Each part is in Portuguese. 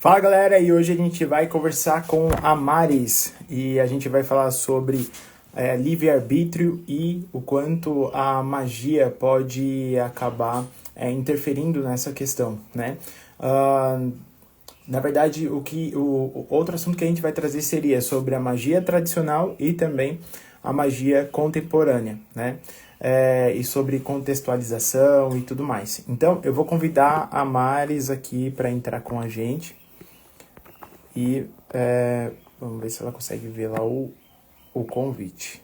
Fala galera, e hoje a gente vai conversar com a Maris e a gente vai falar sobre livre-arbítrio e o quanto a magia pode acabar interferindo nessa questão, né? Ah, Na verdade, o outro assunto que a gente vai trazer seria sobre a magia tradicional e também a magia contemporânea, né? E sobre contextualização e tudo mais. Então, eu vou convidar a Maris aqui para entrar com a gente. E vamos ver se ela consegue ver lá o convite.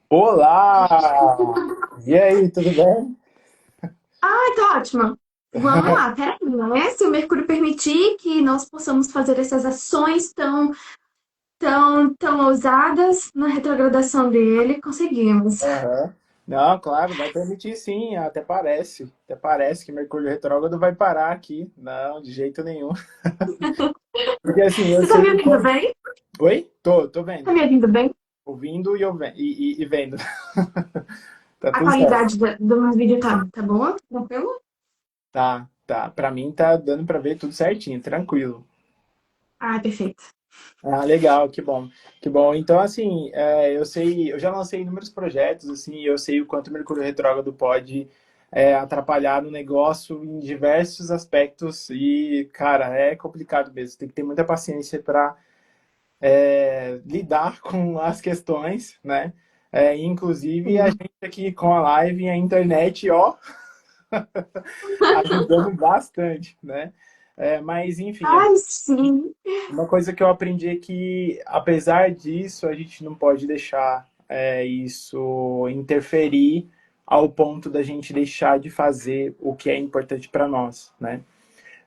Olá! E aí, tudo bem? Ai, tá ótimo. Vamos lá, peraí, né? Se o Mercúrio permitir que nós possamos fazer essas ações tão ousadas na retrogradação dele, conseguimos. Aham. Não, claro, vai permitir sim, até parece. Até parece que Mercúrio retrógrado vai parar aqui. Não, de jeito nenhum. Porque assim, eu Você tá sei me o ouvindo quanto. bem? Oi? Tô Tá vendo. me ouvindo bem? Ouvindo e vendo. Tá A tudo certo. qualidade do meu vídeo tá boa? Tranquilo? Tá, tá. Pra mim tá dando pra ver tudo certinho, tranquilo. Ah, perfeito. Ah, legal, que bom, que bom. Então, assim, eu sei, eu já lancei inúmeros projetos, assim, eu sei o quanto o Mercúrio retrógrado pode atrapalhar no negócio em diversos aspectos e, cara, é complicado mesmo. Tem que ter muita paciência para lidar com as questões, né? Inclusive a Sim. gente aqui com a live e a internet, ó, ajudando bastante, né? Mas, enfim, Ai, sim. uma coisa que eu aprendi é que, apesar disso, a gente não pode deixar isso interferir ao ponto da gente deixar de fazer o que é importante para nós, né?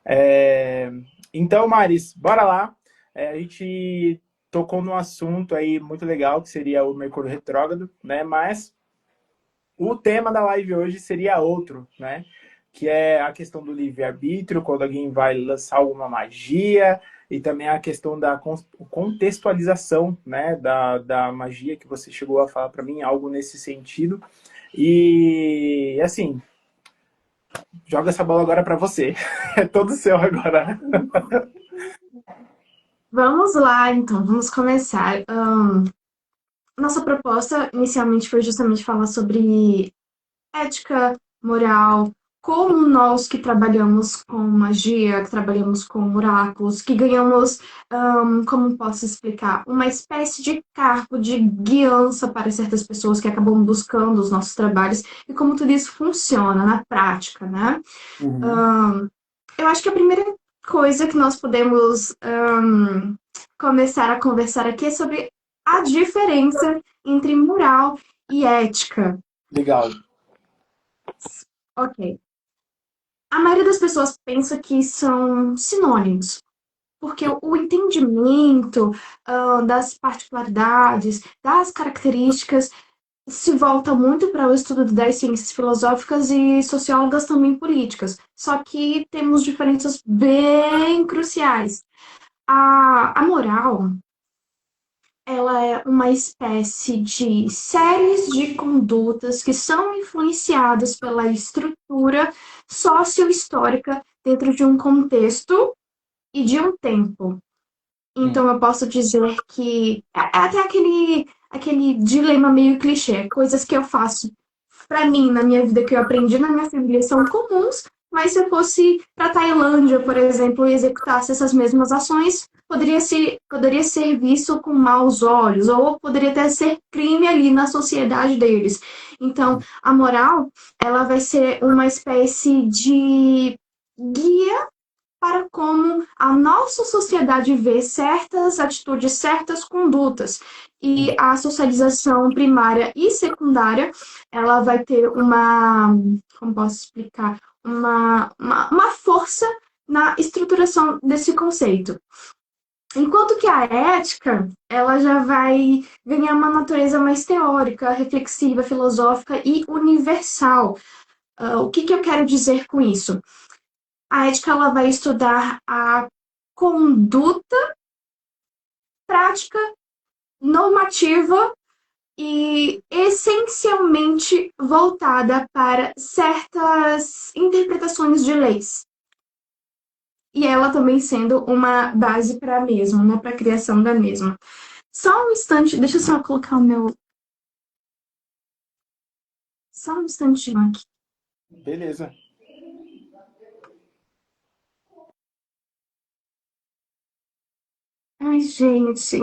É, Então, Maris, bora lá. A gente tocou num assunto aí muito legal, que seria o Mercúrio retrógrado, né? Mas o tema da live hoje seria outro, né? Que é a questão do livre-arbítrio, quando alguém vai lançar alguma magia, e também a questão da contextualização, né? Da magia que você chegou a falar para mim, algo nesse sentido. E, assim, joga essa bola agora para você. É todo seu agora. Vamos lá, então, vamos começar. Nossa proposta inicialmente foi justamente falar sobre ética, moral, como nós que trabalhamos com magia, que trabalhamos com oráculos, que ganhamos, como posso explicar, uma espécie de cargo de guiança para certas pessoas que acabam buscando os nossos trabalhos e como tudo isso funciona na prática, né? Uhum. Ahn, eu acho que a primeira coisa que nós podemos começar a conversar aqui é sobre a diferença entre moral e ética. Legal. Ok. A maioria das pessoas pensa que são sinônimos, porque o entendimento das particularidades, das características, se volta muito para o estudo das ciências filosóficas e sociólogas também políticas. Só que temos diferenças bem cruciais. A moral, ela é uma espécie de séries de condutas que são influenciadas pela estrutura sociohistórica dentro de um contexto e de um tempo. Hum. Então eu posso dizer que é até aquele dilema meio clichê, coisas que eu faço para mim na minha vida que eu aprendi na minha família são comuns, mas se eu fosse para Tailândia, por exemplo, e executasse essas mesmas ações, poderia ser visto com maus olhos, ou poderia até ser crime ali na sociedade deles. Então, a moral, ela vai ser uma espécie de guia para como a nossa sociedade vê certas atitudes, certas condutas. E a socialização primária e secundária, ela vai ter como posso explicar, uma força na estruturação desse conceito. Enquanto que a ética, ela já vai ganhar uma natureza mais teórica, reflexiva, filosófica e universal. O que que eu quero dizer com isso? A ética, ela vai estudar a conduta prática, normativa e essencialmente voltada para certas interpretações de leis. E ela também sendo uma base para a mesma, né, para a criação da mesma. Só um instante, deixa eu só colocar o meu. Só um instantinho aqui. Beleza. Ai, gente.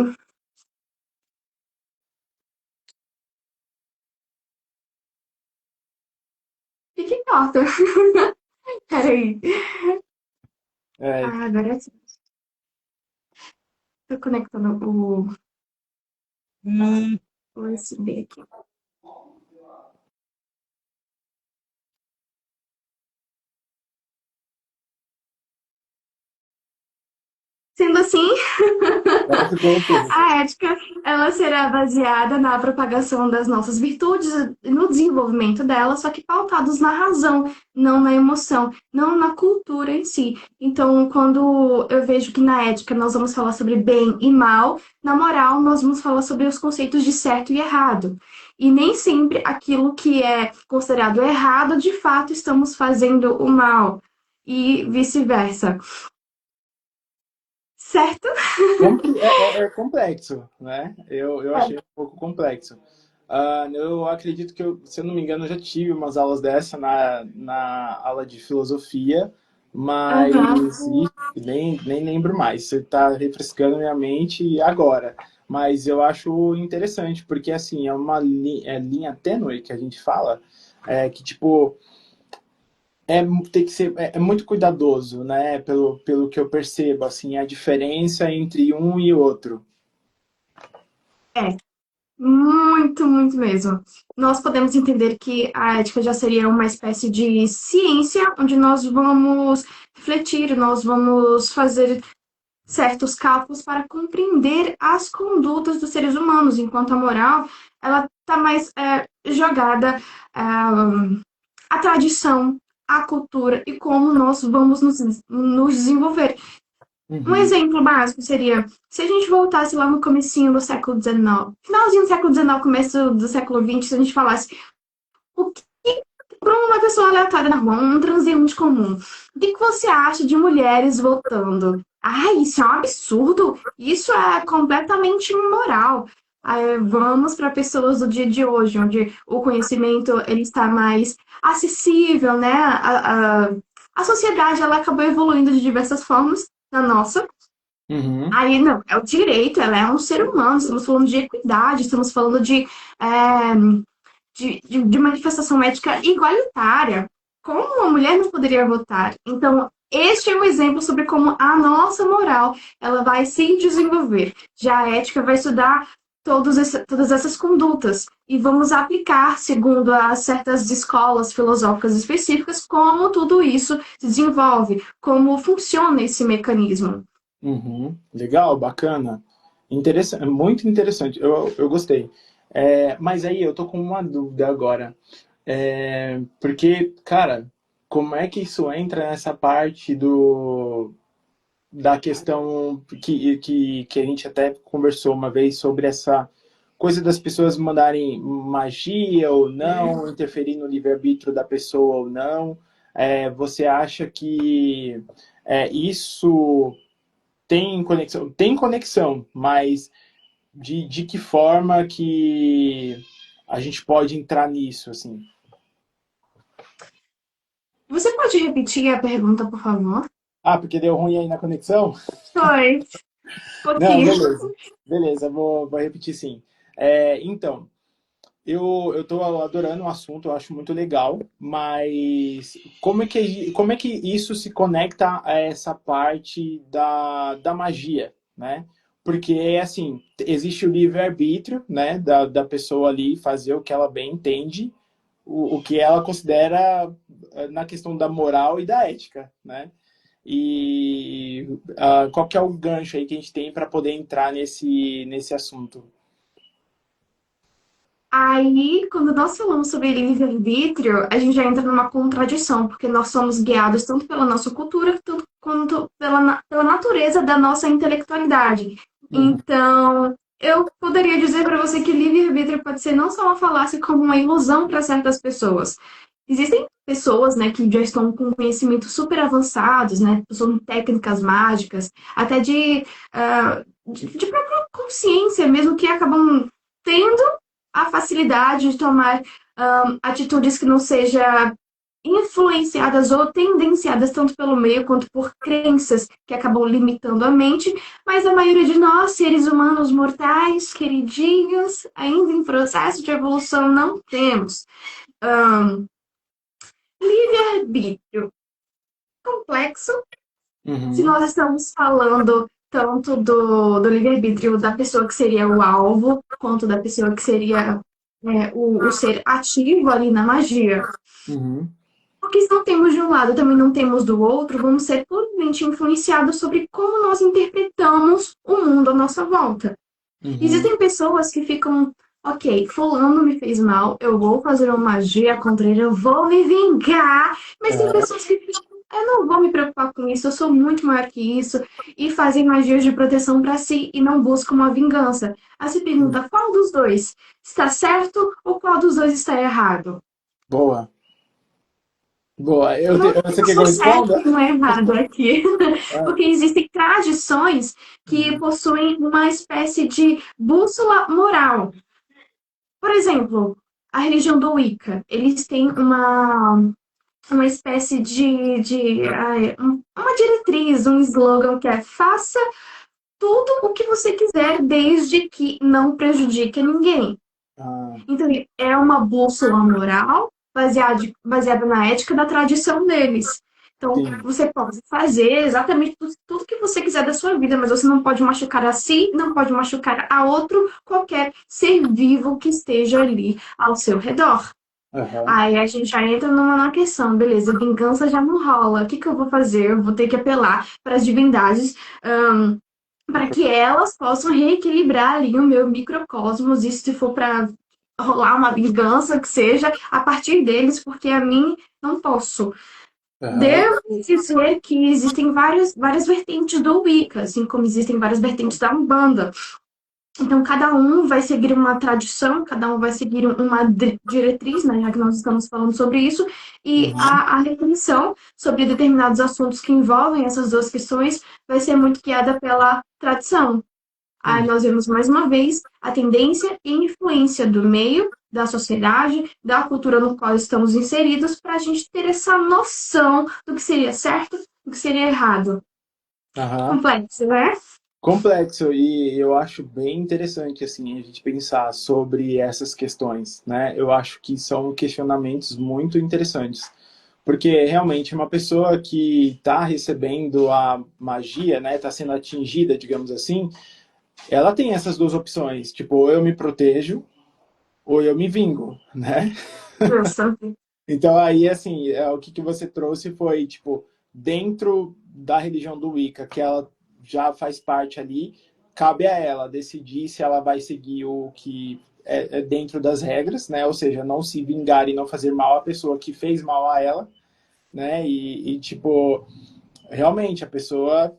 Fique torta. Peraí. É, Ah, agora sim. Tô conectando o USB aqui. Sendo assim, agora ficou tudo. a ética, ela será baseada na propagação das nossas virtudes, no desenvolvimento delas, só que pautados na razão, não na emoção, não na cultura em si. Então, quando eu vejo que na ética nós vamos falar sobre bem e mal, na moral nós vamos falar sobre os conceitos de certo e errado. E nem sempre aquilo que é considerado errado, de fato, estamos fazendo o mal. E vice-versa. Certo? É complexo, né? Eu É. achei um pouco complexo. Eu acredito que, se eu não me engano, eu já tive umas aulas dessa na aula de filosofia, Aham. mas nem lembro mais. Você está refrescando minha mente agora. Mas eu acho interessante, porque assim, é uma linha tênue que a gente fala, que tipo, tem que ser muito cuidadoso, né? Pelo que eu percebo, assim, a diferença entre um e outro. É. Muito, muito mesmo. Nós podemos entender que a ética já seria uma espécie de ciência onde nós vamos refletir, nós vamos fazer certos cálculos para compreender as condutas dos seres humanos, enquanto a moral, ela está mais jogada à tradição, à cultura e como nós vamos nos desenvolver. Um Uhum. exemplo básico seria, se a gente voltasse lá no comecinho do século XIX, finalzinho do século XIX, começo do século XX, se a gente falasse o que para uma pessoa aleatória na rua, um transeunte comum, o que você acha de mulheres votando? Ai, isso é um absurdo, isso é completamente imoral. Aí, vamos para pessoas do dia de hoje, onde o conhecimento ele está mais acessível, né? A sociedade ela acabou evoluindo de diversas formas na nossa. Uhum. Aí, não, é o direito, ela é um ser humano, estamos falando de equidade, estamos falando de manifestação ética igualitária. Como uma mulher não poderia votar? Então, este é um exemplo sobre como a nossa moral ela vai se desenvolver. Já a ética vai estudar todas essas condutas e vamos aplicar, segundo as certas escolas filosóficas específicas, como tudo isso se desenvolve, como funciona esse mecanismo. Uhum. Legal, bacana. Interessante, muito interessante. Eu gostei. Mas aí eu tô com uma dúvida agora. Porque, cara, como é que isso entra nessa parte da questão que a gente até conversou uma vez sobre essa coisa das pessoas mandarem magia ou não, interferir no livre-arbítrio da pessoa ou não? Você acha que isso tem conexão? Tem conexão, mas de que forma que a gente pode entrar nisso, assim? Você pode repetir a pergunta, por favor? Ah, porque deu ruim aí na conexão? Foi, Não, pouquinho. beleza. Beleza, vou repetir sim. Então, eu tô adorando o assunto, eu acho muito legal, mas como é que isso se conecta a essa parte da magia, né? Porque, assim, existe o livre-arbítrio, né, da pessoa ali fazer o que ela bem entende, o que ela considera na questão da moral e da ética, né? E qual que é o gancho aí que a gente tem para poder entrar nesse assunto? Aí, quando nós falamos sobre livre-arbítrio, a gente já entra numa contradição, porque nós somos guiados tanto pela nossa cultura, tanto quanto pela natureza da nossa intelectualidade. Uhum, Então, eu poderia dizer para você que livre-arbítrio pode ser não só uma falácia, como uma ilusão para certas pessoas. Existem pessoas, né, que já estão com conhecimentos super avançados, né, usando técnicas mágicas, até de própria consciência mesmo, que acabam tendo a facilidade de tomar atitudes que não sejam influenciadas ou tendenciadas tanto pelo meio quanto por crenças que acabam limitando a mente, mas a maioria de nós, seres humanos mortais, queridinhos, ainda em processo de evolução, não temos. Um, Livre-arbítrio complexo, se uhum, nós estamos falando tanto do livre-arbítrio da pessoa que seria o alvo, quanto da pessoa que seria o ser ativo ali na magia. uhum, Porque se não temos de um lado, também não temos do outro, vamos ser puramente influenciados sobre como nós interpretamos o mundo à nossa volta. uhum, Existem pessoas que ficam, ok, fulano me fez mal, eu vou fazer uma magia contra ele, eu vou me vingar. Mas tem aham, pessoas que ficam, eu não vou me preocupar com isso, eu sou muito maior que isso, e fazem magias de proteção para si e não buscam uma vingança. Aí se uhum. pergunta qual dos dois está certo ou qual dos dois está errado? Boa, boa. Não Você tem quer que eu um certo responda? e um errado aqui, Ah, porque existem tradições que uhum, possuem uma espécie de bússola moral. Por exemplo, a religião do Wicca, eles têm uma espécie uma diretriz, um slogan que é faça tudo o que você quiser, desde que não prejudique ninguém. ah, Então, é uma bússola moral baseada na ética da tradição deles. Então, sim. você pode fazer exatamente tudo que você quiser da sua vida, mas você não pode machucar a si, não pode machucar a outro, qualquer ser vivo que esteja ali ao seu redor. Aham, Aí a gente já entra numa questão, beleza, vingança já não rola. O que que eu vou fazer? Eu vou ter que apelar para as divindades, para que elas possam reequilibrar ali o meu microcosmos, e se for para rolar uma vingança que seja a partir deles, porque a mim não posso. aham, Devo dizer que existem várias vertentes do Wicca, assim como existem várias vertentes da Umbanda. Então, cada um vai seguir uma tradição, cada um vai seguir uma diretriz, né, já que nós estamos falando sobre isso, e uhum, a reflexão sobre determinados assuntos que envolvem essas duas questões vai ser muito guiada pela tradição. Aí uhum. nós vemos mais uma vez a tendência e influência do meio, da sociedade, da cultura no qual estamos inseridos, para a gente ter essa noção do que seria certo, do que seria errado. Aham. Complexo, né? Complexo e eu acho bem interessante assim a gente pensar sobre essas questões, né? Eu acho que são questionamentos muito interessantes, porque realmente uma pessoa que está recebendo a magia, né, está sendo atingida, digamos assim, ela tem essas duas opções, tipo, ou eu me protejo ou eu me vingo, né? Justo. Então aí assim, o que você trouxe foi tipo dentro da religião do Wicca, que ela já faz parte ali, cabe a ela decidir se ela vai seguir o que é dentro das regras, né? Ou seja, não se vingar e não fazer mal à pessoa que fez mal a ela, né? Tipo, realmente a pessoa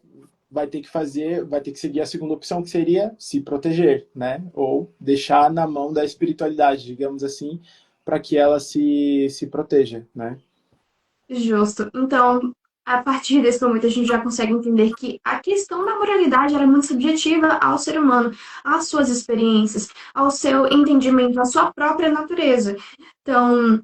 vai ter que seguir a segunda opção, que seria se proteger, né? Ou deixar na mão da espiritualidade, digamos assim, para que ela se proteja, né? Justo. Então, a partir desse momento, a gente já consegue entender que a questão da moralidade era muito subjetiva ao ser humano, às suas experiências, ao seu entendimento, à sua própria natureza. Então,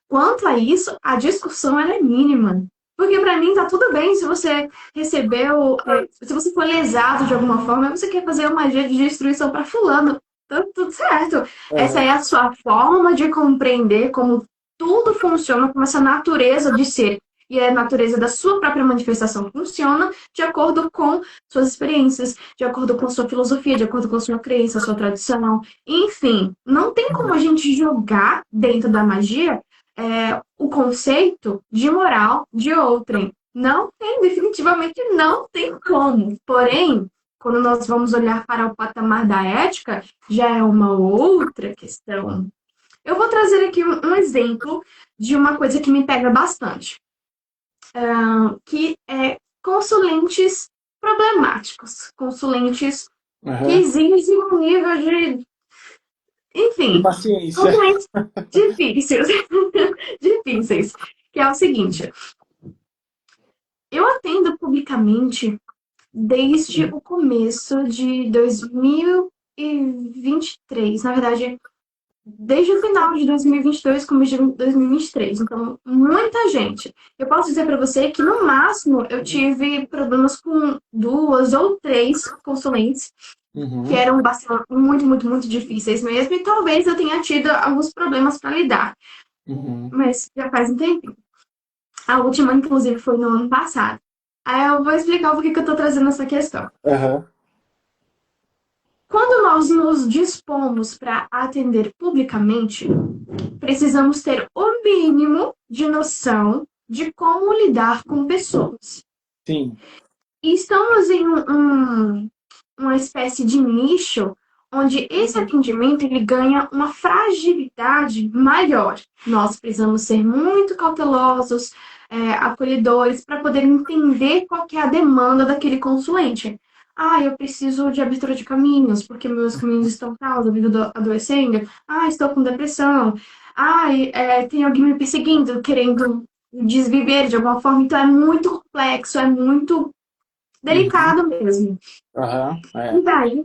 quanto a isso, a discussão ela é mínima. Porque para mim tá tudo bem se você recebeu, se você foi lesado de alguma forma, você quer fazer uma magia de destruição para fulano. Tá tudo certo. Essa é Uhum. a sua forma de compreender como tudo funciona, como essa natureza de ser e a natureza da sua própria manifestação funciona de acordo com suas experiências, de acordo com sua filosofia, de acordo com sua crença, sua tradição. Enfim, não tem como a gente jogar dentro da magia o conceito de moral de outrem. Não tem, definitivamente não tem como. Porém, quando nós vamos olhar para o patamar da ética, já é uma outra questão. Eu vou trazer aqui um exemplo de uma coisa que me pega bastante, que é consulentes problemáticos, consulentes que Aham. exigem um nível de, De enfim, paciência. consulentes difíceis, difíceis, que é o seguinte, eu atendo publicamente desde o começo de 2023, na verdade, desde o final de 2022, começo de 2023. Então, muita gente. Eu posso dizer para você que, no máximo, eu tive problemas com duas ou três consulentes, que Uhum. eram bastante, muito, muito, muito difíceis mesmo, e talvez eu tenha tido alguns problemas para lidar. Uhum. Mas já faz um tempinho. A última, inclusive, foi no ano passado. Aí eu vou explicar o porquê que eu estou trazendo essa questão. Aham. Quando nós nos dispomos para atender publicamente, precisamos ter o mínimo de noção de como lidar com pessoas. Sim. E estamos em uma espécie de nicho onde esse atendimento ele ganha uma fragilidade maior. Nós precisamos ser muito cautelosos, acolhedores, para poder entender qual que é a demanda daquele consulente. Ah, eu preciso de abertura de caminhos, porque meus caminhos estão tal, devido adoecendo. Ah, estou com depressão. Ah, tem alguém me perseguindo, querendo desviver de alguma forma. Então, é muito complexo, é muito Uhum. delicado mesmo. Aham. E É. daí,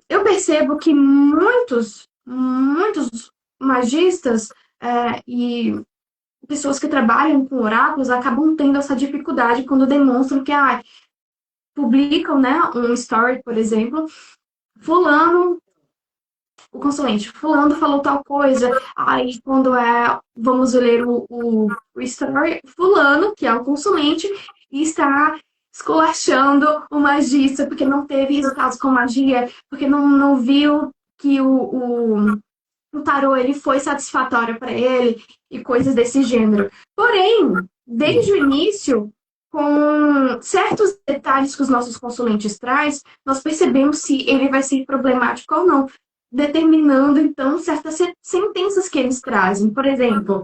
eu percebo que muitos magistas e pessoas que trabalham com oráculos acabam tendo essa dificuldade quando demonstram que publicam, né, um story, por exemplo, fulano, o consulente, fulano falou tal coisa, aí quando vamos ler o story, fulano, que é o consulente, está esculachando o magista, porque não teve resultados com magia, porque não viu que o tarô ele foi satisfatório para ele e coisas desse gênero. Porém, desde o início, com certos detalhes que os nossos consulentes traz, nós percebemos se ele vai ser problemático ou não, determinando então certas sentenças que eles trazem. Por exemplo,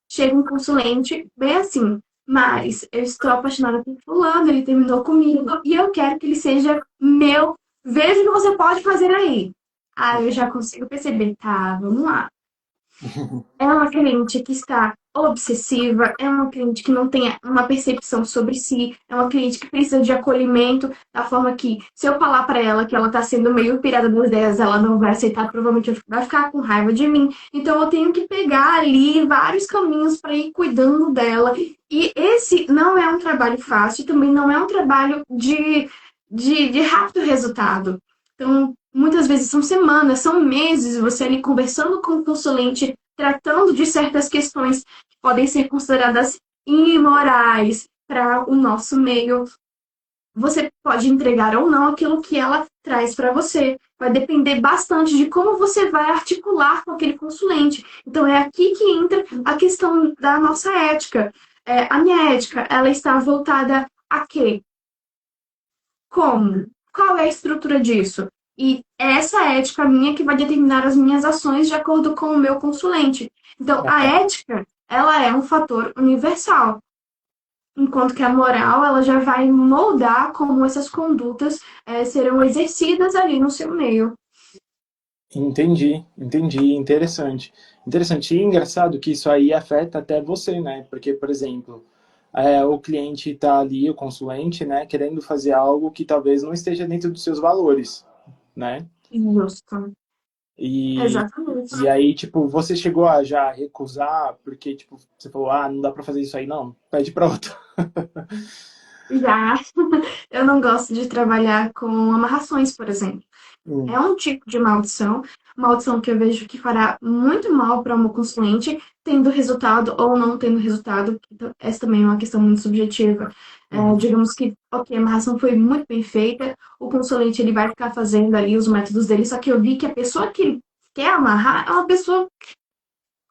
chega um consulente bem assim, mas eu estou apaixonada por fulano, ele terminou comigo e eu quero que ele seja meu. Veja o que você pode fazer aí. Ah, eu já consigo perceber, tá, vamos lá. É uma cliente que está obsessiva, é uma cliente que não tem uma percepção sobre si, é uma cliente que precisa de acolhimento, da forma que, se eu falar para ela que ela está sendo meio pirada das ideias, ela não vai aceitar, provavelmente vai ficar com raiva de mim. Então eu tenho que pegar ali vários caminhos para ir cuidando dela. E esse não é um trabalho fácil, também não é um trabalho de rápido resultado. Então, muitas vezes são semanas, são meses, você ali conversando com o consulente, tratando de certas questões que podem ser consideradas imorais para o nosso meio. Você pode entregar ou não aquilo que ela traz para você. Vai depender bastante de como você vai articular com aquele consulente. Então, é aqui que entra a questão da nossa ética. A minha ética, ela está voltada a quê? Como? Qual é a estrutura disso? E é essa ética minha que vai determinar as minhas ações de acordo com o meu consulente. Então, a ética, ela é um fator universal, enquanto que a moral, ela já vai moldar como essas condutas serão exercidas ali no seu meio. Entendi, entendi. Interessante. Interessante. E engraçado que isso aí afeta até você, né? Porque, por exemplo, o cliente está ali, o consulente, né, querendo fazer algo que talvez não esteja dentro dos seus valores, né? Justo. E, Exatamente. e aí, tipo, você chegou a já recusar porque, tipo, você falou, ah, não dá para fazer isso aí, não, pede para outro. Já, eu não gosto de trabalhar com amarrações, por exemplo. É Hum, um tipo de maldição que eu vejo que fará muito mal para uma consulente, tendo resultado ou não tendo resultado. Então, essa também é uma questão muito subjetiva. uhum. Digamos que, ok, a amarração foi muito bem feita, o consulente ele vai ficar fazendo ali os métodos dele, só que eu vi que a pessoa que ele quer amarrar é uma pessoa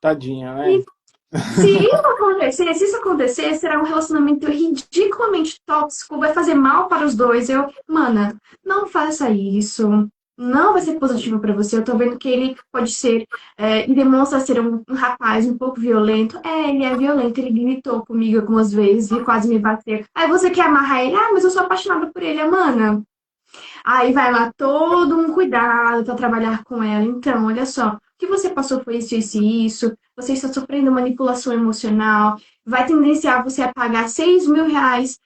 Tadinha, que né? Se isso acontecer, será um relacionamento ridiculamente tóxico, vai fazer mal para os dois. Mana, não faça isso. Não vai ser positivo para você. Eu tô vendo que ele pode ser, e demonstra ser um rapaz um pouco violento. Ele é violento, ele gritou comigo algumas vezes e quase me bateu. Aí você quer amarrar ele? Mas eu sou apaixonada por ele, mana. Aí vai lá todo um cuidado para trabalhar com ela. Então, olha só, o que você passou foi isso, isso e isso. Você está sofrendo manipulação emocional. Vai tendenciar você a pagar R$ 6.000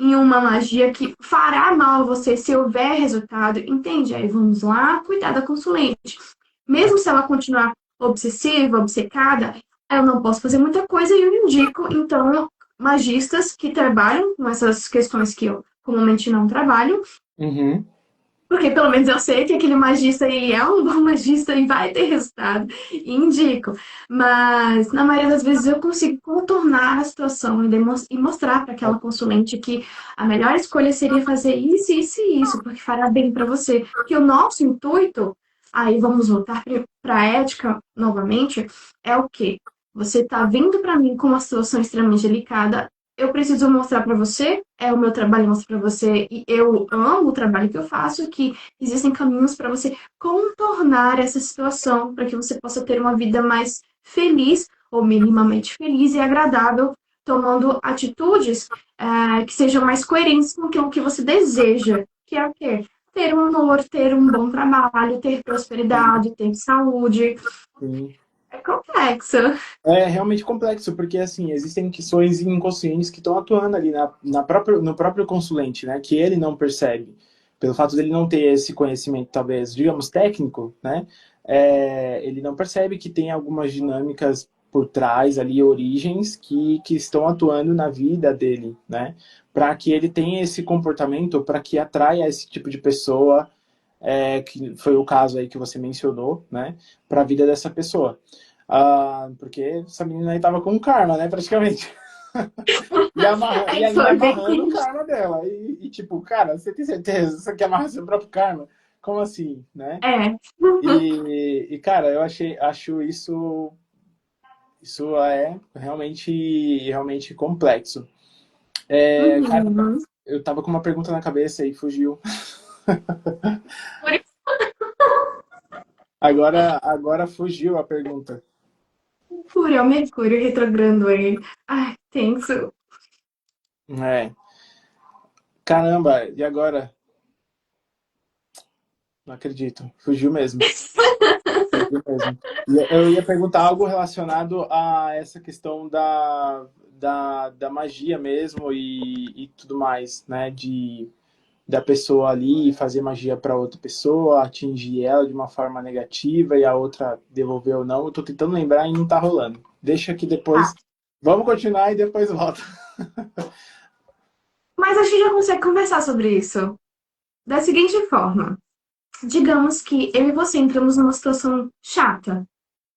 em uma magia que fará mal a você se houver resultado. Entende? Aí vamos lá, cuidar da consulente. Mesmo se ela continuar obsessiva, obcecada, eu não posso fazer muita coisa e eu indico, então, magistas que trabalham com essas questões que eu comumente não trabalho, Uhum. porque pelo menos eu sei que aquele magista ele é um bom magista e vai ter resultado. E indico. Mas na maioria das vezes eu consigo contornar a situação e mostrar para aquela consulente que a melhor escolha seria fazer isso, isso e isso, porque fará bem para você. Que o nosso intuito, aí vamos voltar para a ética novamente, é o quê? Você está vindo para mim com uma situação extremamente delicada. Eu preciso mostrar para você, é o meu trabalho mostrar para você, e eu amo o trabalho que eu faço, que existem caminhos para você contornar essa situação, para que você possa ter uma vida mais feliz, ou minimamente feliz e agradável, tomando atitudes que sejam mais coerentes com aquilo que você deseja, que é o quê? Ter um amor, ter um bom trabalho, ter prosperidade, ter saúde. Sim. É complexo. É realmente complexo, porque assim, existem questões inconscientes que estão atuando ali no próprio consulente, né? Que ele não percebe. Pelo fato dele não ter esse conhecimento, talvez, digamos, técnico, né? Ele não percebe que tem algumas dinâmicas por trás ali, origens que estão atuando na vida dele, né? Para que ele tenha esse comportamento, para que atraia esse tipo de pessoa, que foi o caso aí que você mencionou, né? Para a vida dessa pessoa. Porque essa menina aí tava com um karma, né, praticamente. E ali Foi bem amarrando o karma dela. Tipo, cara, você tem certeza? Você quer amarrar seu próprio karma? Como assim, né? É. Cara, acho isso é realmente complexo. Cara, Uhum. eu tava com uma pergunta na cabeça e fugiu. Agora fugiu a pergunta. É o Mercúrio retrogrando aí. Ai, tenso. É, caramba, e agora? Não acredito. Fugiu mesmo. Fugiu mesmo. Eu ia perguntar algo relacionado a essa questão da magia mesmo e tudo mais, né? Da pessoa ali fazer magia para outra pessoa, atingir ela de uma forma negativa e a outra devolver ou não. Eu tô tentando lembrar e não tá rolando. Deixa que depois. Tá. Vamos continuar e depois volta. Mas a gente já consegue conversar sobre isso. Da seguinte forma: digamos que eu e você entramos numa situação chata.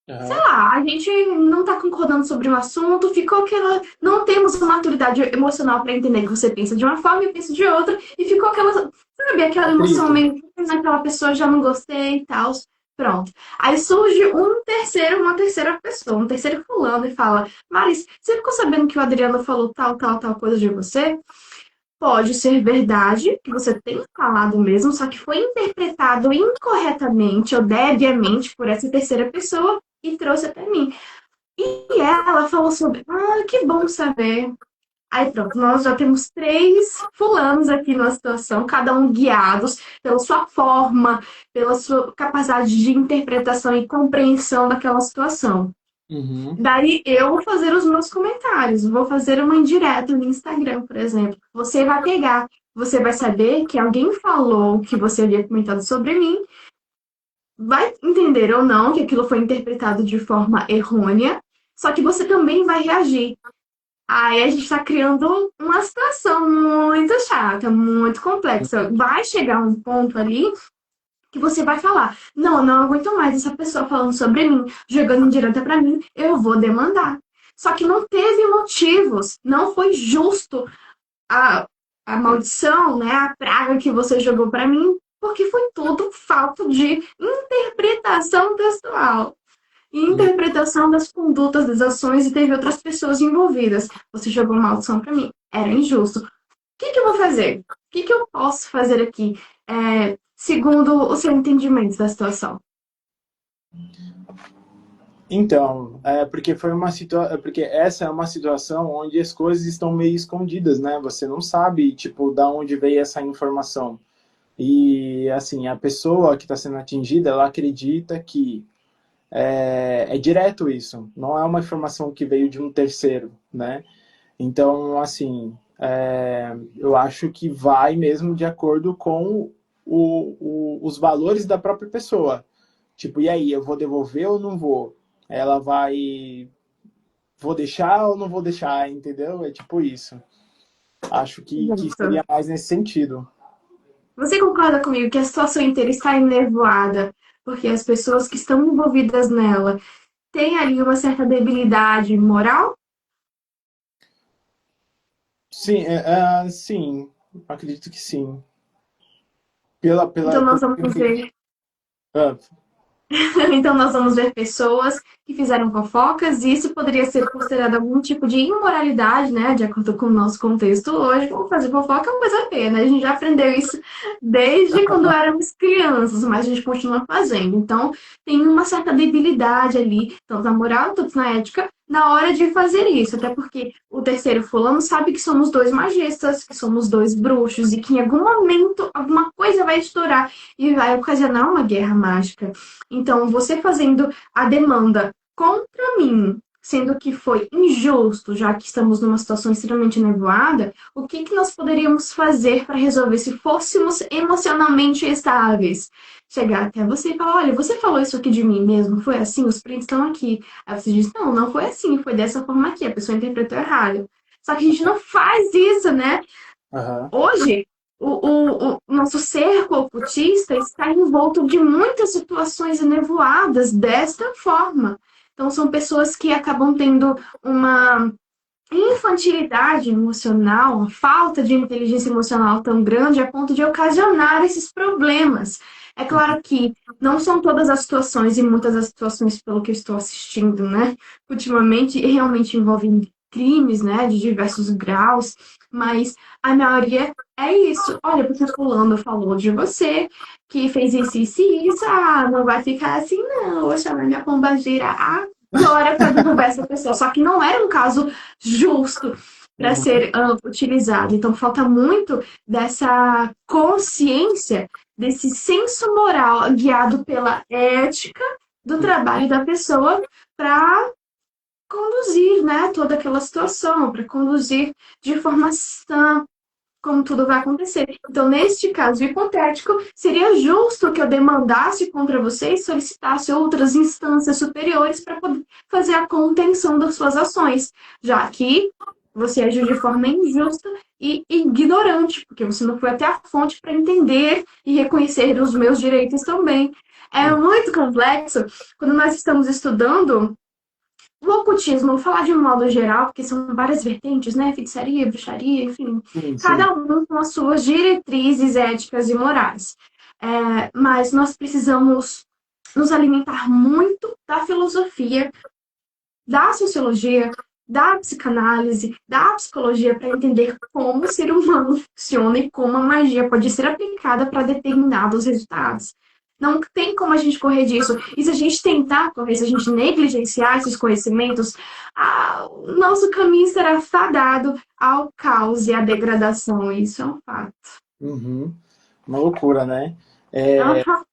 Sei Aham. lá, a gente não tá concordando sobre um assunto, ficou aquela. Não temos maturidade emocional para entender que você pensa de uma forma e eu penso de outra, e ficou aquela. Sabe, aquela emoção Atrito. meio. Naquela pessoa já não gostei e tal. Pronto. Aí surge uma terceira pessoa, um terceiro fulano e fala: Maris, você ficou sabendo que o Adriano falou tal, tal, tal coisa de você? Pode ser verdade, que você tem falado mesmo, só que foi interpretado incorretamente ou deviamente por essa terceira pessoa e trouxe até mim. E ela falou sobre, que bom saber. Aí pronto, nós já temos três fulanos aqui na situação, cada um guiados pela sua forma, pela sua capacidade de interpretação e compreensão daquela situação. Uhum. Daí eu vou fazer os meus comentários, vou fazer uma indireta no Instagram, por exemplo. Você vai pegar, você vai saber que alguém falou que você havia comentado sobre mim, vai entender ou não que aquilo foi interpretado de forma errônea, só que você também vai reagir. Aí a gente está criando uma situação muito chata, muito complexa. Vai chegar um ponto ali que você vai falar: não, não aguento mais essa pessoa falando sobre mim, jogando indireta pra mim, eu vou demandar. Só que não teve motivos, não foi justo a, a maldição, né, a praga que você jogou pra mim, porque foi tudo falta de interpretação textual. interpretação das condutas, das ações e teve outras pessoas envolvidas. Você jogou maldição para mim. Era injusto. O que eu vou fazer? O que eu posso fazer aqui, segundo o seu entendimento da situação? Então, porque foi uma porque essa é uma situação onde as coisas estão meio escondidas, né? Você não sabe, tipo, da onde veio essa informação. E assim, a pessoa que está sendo atingida, ela acredita que é direto isso, não é uma informação que veio de um terceiro, né? Então, assim, eu acho que vai mesmo de acordo com os valores da própria pessoa. Tipo, e aí, eu vou devolver ou não vou? Ela vai. Vou deixar ou não vou deixar, entendeu? É tipo isso. Acho que Isso. seria mais nesse sentido. Você concorda comigo que a situação inteira está enevoada porque as pessoas que estão envolvidas nela têm ali uma certa debilidade moral? Sim, sim, acredito que sim. Então Pelo nós vamos ver ah, Então, nós vamos ver pessoas que fizeram fofocas, e isso poderia ser considerado algum tipo de imoralidade, né? De acordo com o nosso contexto hoje. Vamos fazer fofoca é uma coisa feia, né? A gente já aprendeu isso desde quando éramos crianças, mas a gente continua fazendo. Então, tem uma certa debilidade ali, tanto na moral, tanto na ética, na hora de fazer isso. Até porque o terceiro fulano sabe que somos dois magistas, que somos dois bruxos, e que em algum momento alguma coisa vai estourar e vai ocasionar uma guerra mágica. Então, você fazendo a demanda contra mim, sendo que foi injusto, já que estamos numa situação extremamente nevoada, o que nós poderíamos fazer para resolver se fôssemos emocionalmente estáveis? Chegar até você e falar: olha, você falou isso aqui de mim mesmo? Foi assim? Os prints estão aqui. Aí você diz: não, não foi assim, foi dessa forma aqui, a pessoa interpretou errado. Só que a gente não faz isso, né? aham. Hoje, o nosso cerco ocultista está envolto de muitas situações enevoadas desta forma. Então, são pessoas que acabam tendo uma infantilidade emocional, uma falta de inteligência emocional tão grande a ponto de ocasionar esses problemas. É claro que não são todas as situações, e muitas das situações, pelo que eu estou assistindo, né, ultimamente, realmente envolvem crimes, né, de diversos graus, mas a maioria é isso. Olha, porque fulano falou de você, que fez isso e isso, não vai ficar assim, não, vou chamar minha pombagira agora para derrubar essa pessoa. Só que não era um caso justo para Uhum. ser utilizado. Então, falta muito dessa consciência, desse senso moral guiado pela ética do trabalho da pessoa para conduzir, né, toda aquela situação, para conduzir de forma sã como tudo vai acontecer. Então, neste caso hipotético, seria justo que eu demandasse contra você e solicitasse outras instâncias superiores para poder fazer a contenção das suas ações, já que você agiu de forma injusta e ignorante, porque você não foi até a fonte para entender e reconhecer os meus direitos também. É muito complexo quando nós estamos estudando o ocultismo, vou falar de um modo geral, porque são várias vertentes, né? Feitiçaria, bruxaria, enfim. Sim, sim. Cada um com as suas diretrizes éticas e morais. Mas nós precisamos nos alimentar muito da filosofia, da sociologia, da psicanálise, da psicologia, para entender como o ser humano funciona e como a magia pode ser aplicada para determinados resultados. Não tem como a gente correr disso. E se a gente tentar correr, se a gente negligenciar esses conhecimentos, o nosso caminho será fadado ao caos e à degradação. Isso é um fato. Uhum. Uma loucura, né? Aham.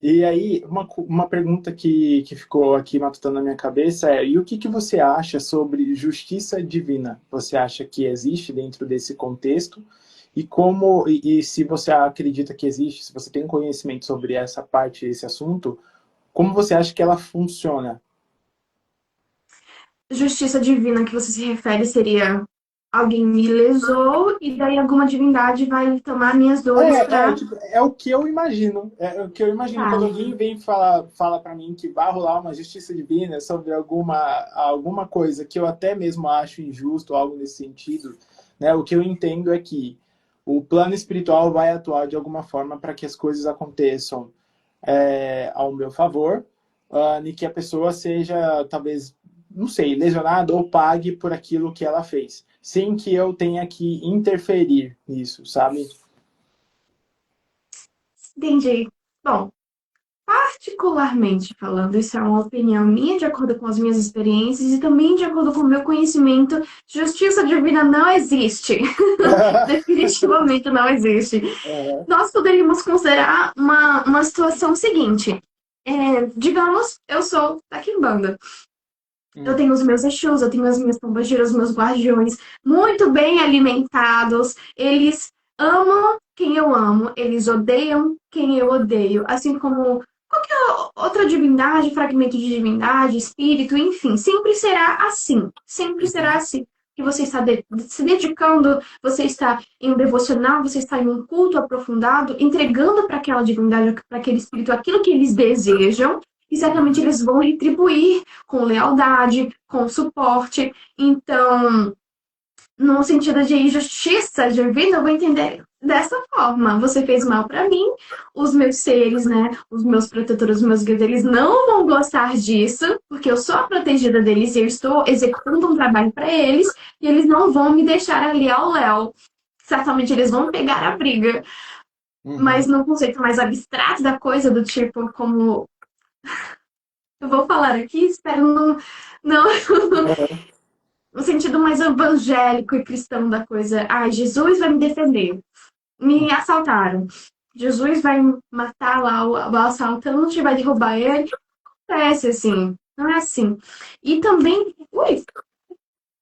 E aí, uma pergunta que ficou aqui matutando na minha cabeça é: e o que você acha sobre justiça divina? Você acha que existe dentro desse contexto? E como, e se você acredita que existe, se você tem conhecimento sobre essa parte, esse assunto, como você acha que ela funciona? Justiça divina que você se refere seria alguém me lesou e daí alguma divindade vai tomar minhas dores para. Tipo, é o que eu imagino. É o que eu imagino Tá. quando alguém vem fala para mim que vai rolar uma justiça divina sobre alguma coisa que eu até mesmo acho injusto, algo nesse sentido, né? O que eu entendo é que o plano espiritual vai atuar de alguma forma para que as coisas aconteçam ao meu favor, em que a pessoa seja, talvez, não sei, lesionada ou pague por aquilo que ela fez, sem que eu tenha que interferir nisso, sabe? Entendi. Bom, particularmente falando, isso é uma opinião minha, de acordo com as minhas experiências e também de acordo com o meu conhecimento, justiça divina não existe. Definitivamente não existe. Aham. Nós poderíamos considerar uma situação seguinte. Digamos, eu sou da Quimbanda. Eu Hum. tenho os meus Exus, eu tenho as minhas pombagiras, os meus guardiões, muito bem alimentados. Eles amam quem eu amo, eles odeiam quem eu odeio. Assim como qualquer outra divindade, fragmento de divindade, espírito, enfim. Sempre será assim. Sempre será Uhum. assim. Que você está se dedicando, você está em um devocional, você está em um culto aprofundado, entregando para aquela divindade, para aquele espírito, aquilo que eles desejam. E certamente Uhum. eles vão retribuir com lealdade, com suporte. Então, no sentido de justiça divina, eu vou entender dessa forma. Você fez mal para mim, os meus seres, né, os meus protetores, os meus guias, eles não vão gostar disso, porque eu sou a protegida deles e eu estou executando um trabalho para eles, e eles não vão me deixar ali ao léu. Certamente eles vão pegar a briga, mas Uhum. no conceito mais abstrato da coisa, do tipo, como eu vou falar aqui, espero não Aham. no sentido mais evangélico e cristão da coisa. Ai, Jesus vai me defender. Me assaltaram. Jesus vai matar lá o assaltante, vai derrubar ele. Acontece assim. Não é assim. E também, ui,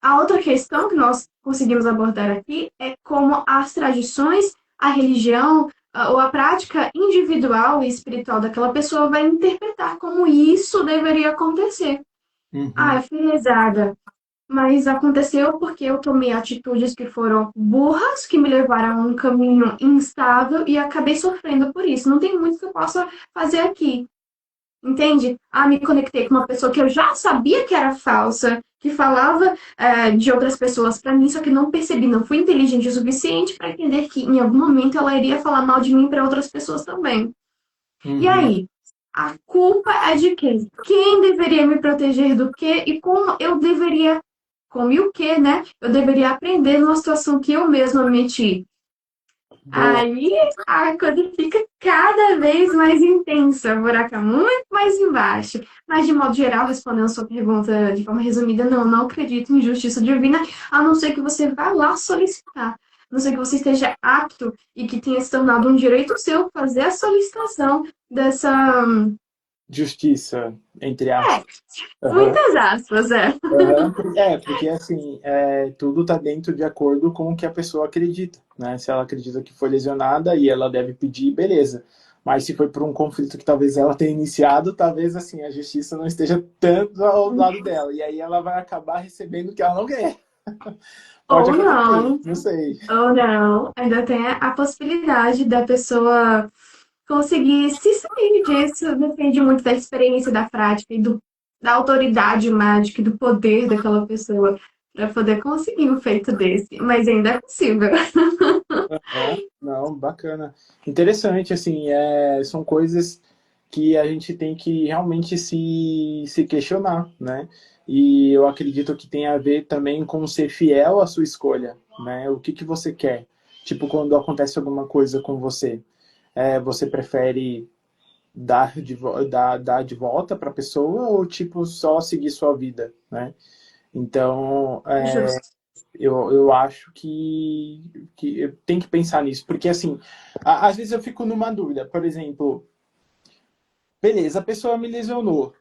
a outra questão que nós conseguimos abordar aqui é como as tradições, a religião ou a prática individual e espiritual daquela pessoa vai interpretar como isso deveria acontecer. Ah, Uhum. eu fui lesada. Mas aconteceu porque eu tomei atitudes que foram burras, que me levaram a um caminho instável e acabei sofrendo por isso. Não tem muito que eu possa fazer aqui, entende? Ah, me conectei com uma pessoa que eu já sabia que era falsa, que falava de outras pessoas para mim, só que não percebi, não fui inteligente o suficiente para entender que em algum momento ela iria falar mal de mim para outras pessoas também. E Uhum. aí? A culpa é de quem? Quem deveria me proteger do quê? E como eu deveria, como e o quê, né? Eu deveria aprender numa situação que eu mesma me meti. Boa. Aí a coisa fica cada vez mais intensa, o buraco é muito mais embaixo. Mas, de modo geral, respondendo a sua pergunta de forma resumida, não acredito em justiça divina, a não ser que você vá lá solicitar. A não ser que você esteja apto e que tenha se tornado um direito seu fazer a solicitação dessa. Justiça, entre É, aspas. Aham. muitas aspas, é. Aham. Porque assim, tudo está dentro de acordo com o que a pessoa acredita, né? Se ela acredita que foi lesionada e ela deve pedir, beleza. Mas se foi por um conflito que talvez ela tenha iniciado, talvez assim a justiça não esteja tanto ao lado dela. E aí ela vai acabar recebendo o que ela não quer. Pode Ou acontecer, não, não sei. ou não. Ainda tem a possibilidade da pessoa conseguir se sair disso. Depende muito da experiência, da prática e da autoridade mágica e do poder daquela pessoa para poder conseguir um feito desse. Mas ainda é possível. Não, bacana. Interessante, assim, são coisas que a gente tem que realmente se questionar, né? E eu acredito que tem a ver também com ser fiel à sua escolha, né? O que que você quer? Tipo, quando acontece alguma coisa com você, você prefere dar de volta para a pessoa ou, tipo, só seguir sua vida, né? Então, Justo. eu acho que tem que pensar nisso, porque assim, às vezes eu fico numa dúvida, por exemplo, beleza, a pessoa me lesionou,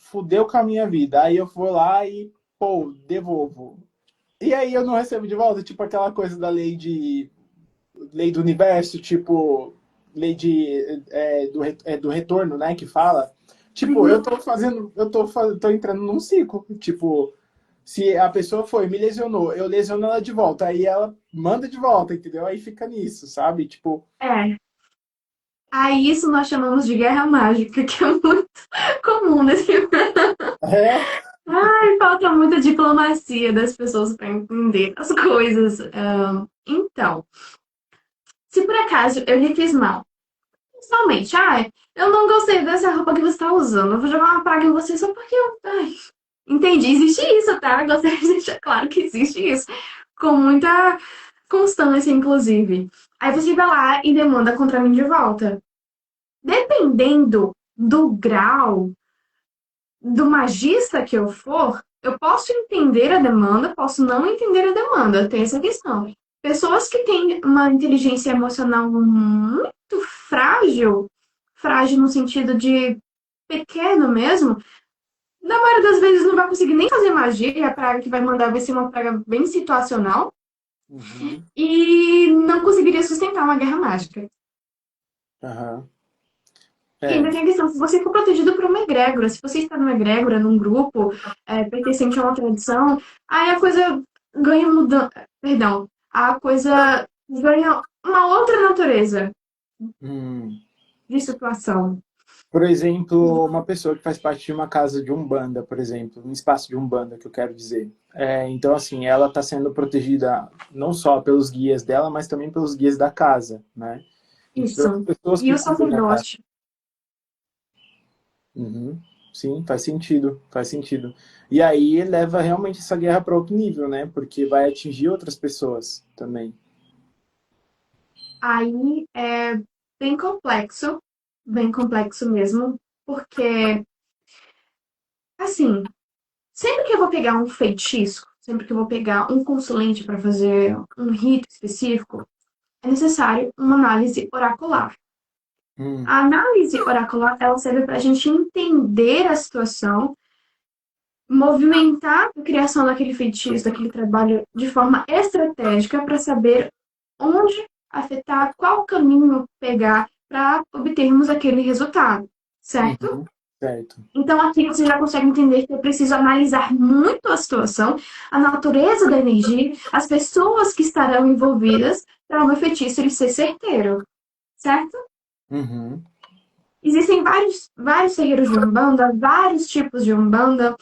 fudeu com a minha vida, aí eu vou lá e, pô, devolvo. E aí eu não recebo de volta, tipo aquela coisa da lei do universo, tipo, lei do retorno, né, que fala. Tipo, Uhum. tô entrando num ciclo, tipo, se a pessoa foi, me lesionou, eu lesiono ela de volta, aí ela manda de volta, entendeu? Aí fica nisso, sabe? Tipo, É. Aí isso nós chamamos de guerra mágica, que é muito comum nesse. é. Ai, falta muita diplomacia das pessoas para entender as coisas. Então, se por acaso eu lhe fiz mal, Principalmente, eu não gostei dessa roupa que você tá usando. Eu vou jogar uma praga em você só porque eu. Ai, entendi, existe isso, tá? Gostaria de deixar claro que existe isso. Com muita constância, inclusive. Aí você vai lá e demanda contra mim de volta. Dependendo do grau do magista que eu for, eu posso entender a demanda, posso não entender a demanda. Tem essa questão. Pessoas que têm uma inteligência emocional muito frágil, frágil no sentido de pequeno mesmo, na maioria das vezes não vai conseguir nem fazer magia, e a praga que vai mandar vai ser uma praga bem situacional, Uhum. e não conseguiria sustentar uma guerra mágica. Aham. E ainda É. tem a questão, se você for protegido por uma egrégora, se você está numa egrégora, num grupo, pertencente a uma tradição, aí a coisa ganha mudança, perdão, a coisa ganha uma outra natureza Hum. de situação. Por exemplo, uma pessoa que faz parte de uma casa de Umbanda, por exemplo, um espaço de Umbanda, que eu quero dizer. Então, assim, ela está sendo protegida não só pelos guias dela, mas também pelos guias da casa, né? E pelas Isso. pessoas E que o cuidam da casa. sacerdote. Uhum. Sim, faz sentido, faz sentido. E aí leva realmente essa guerra para outro nível, né? Porque vai atingir outras pessoas também. Aí é bem complexo mesmo, porque, assim, sempre que eu vou pegar um feitiço, sempre que eu vou pegar um consulente para fazer um rito específico, é necessário uma análise oracular. Hum, A análise oracular, ela serve para a gente entender a situação, movimentar a criação daquele feitiço, daquele trabalho de forma estratégica para saber onde afetar, qual caminho pegar para obtermos aquele resultado, certo? uhum, certo. Então aqui você já consegue entender que eu preciso analisar muito a situação, a natureza da energia, as pessoas que estarão envolvidas para o meu feitiço ele ser certeiro, certo? Uhum, Existem vários terreiros de Umbanda, vários tipos de Umbanda.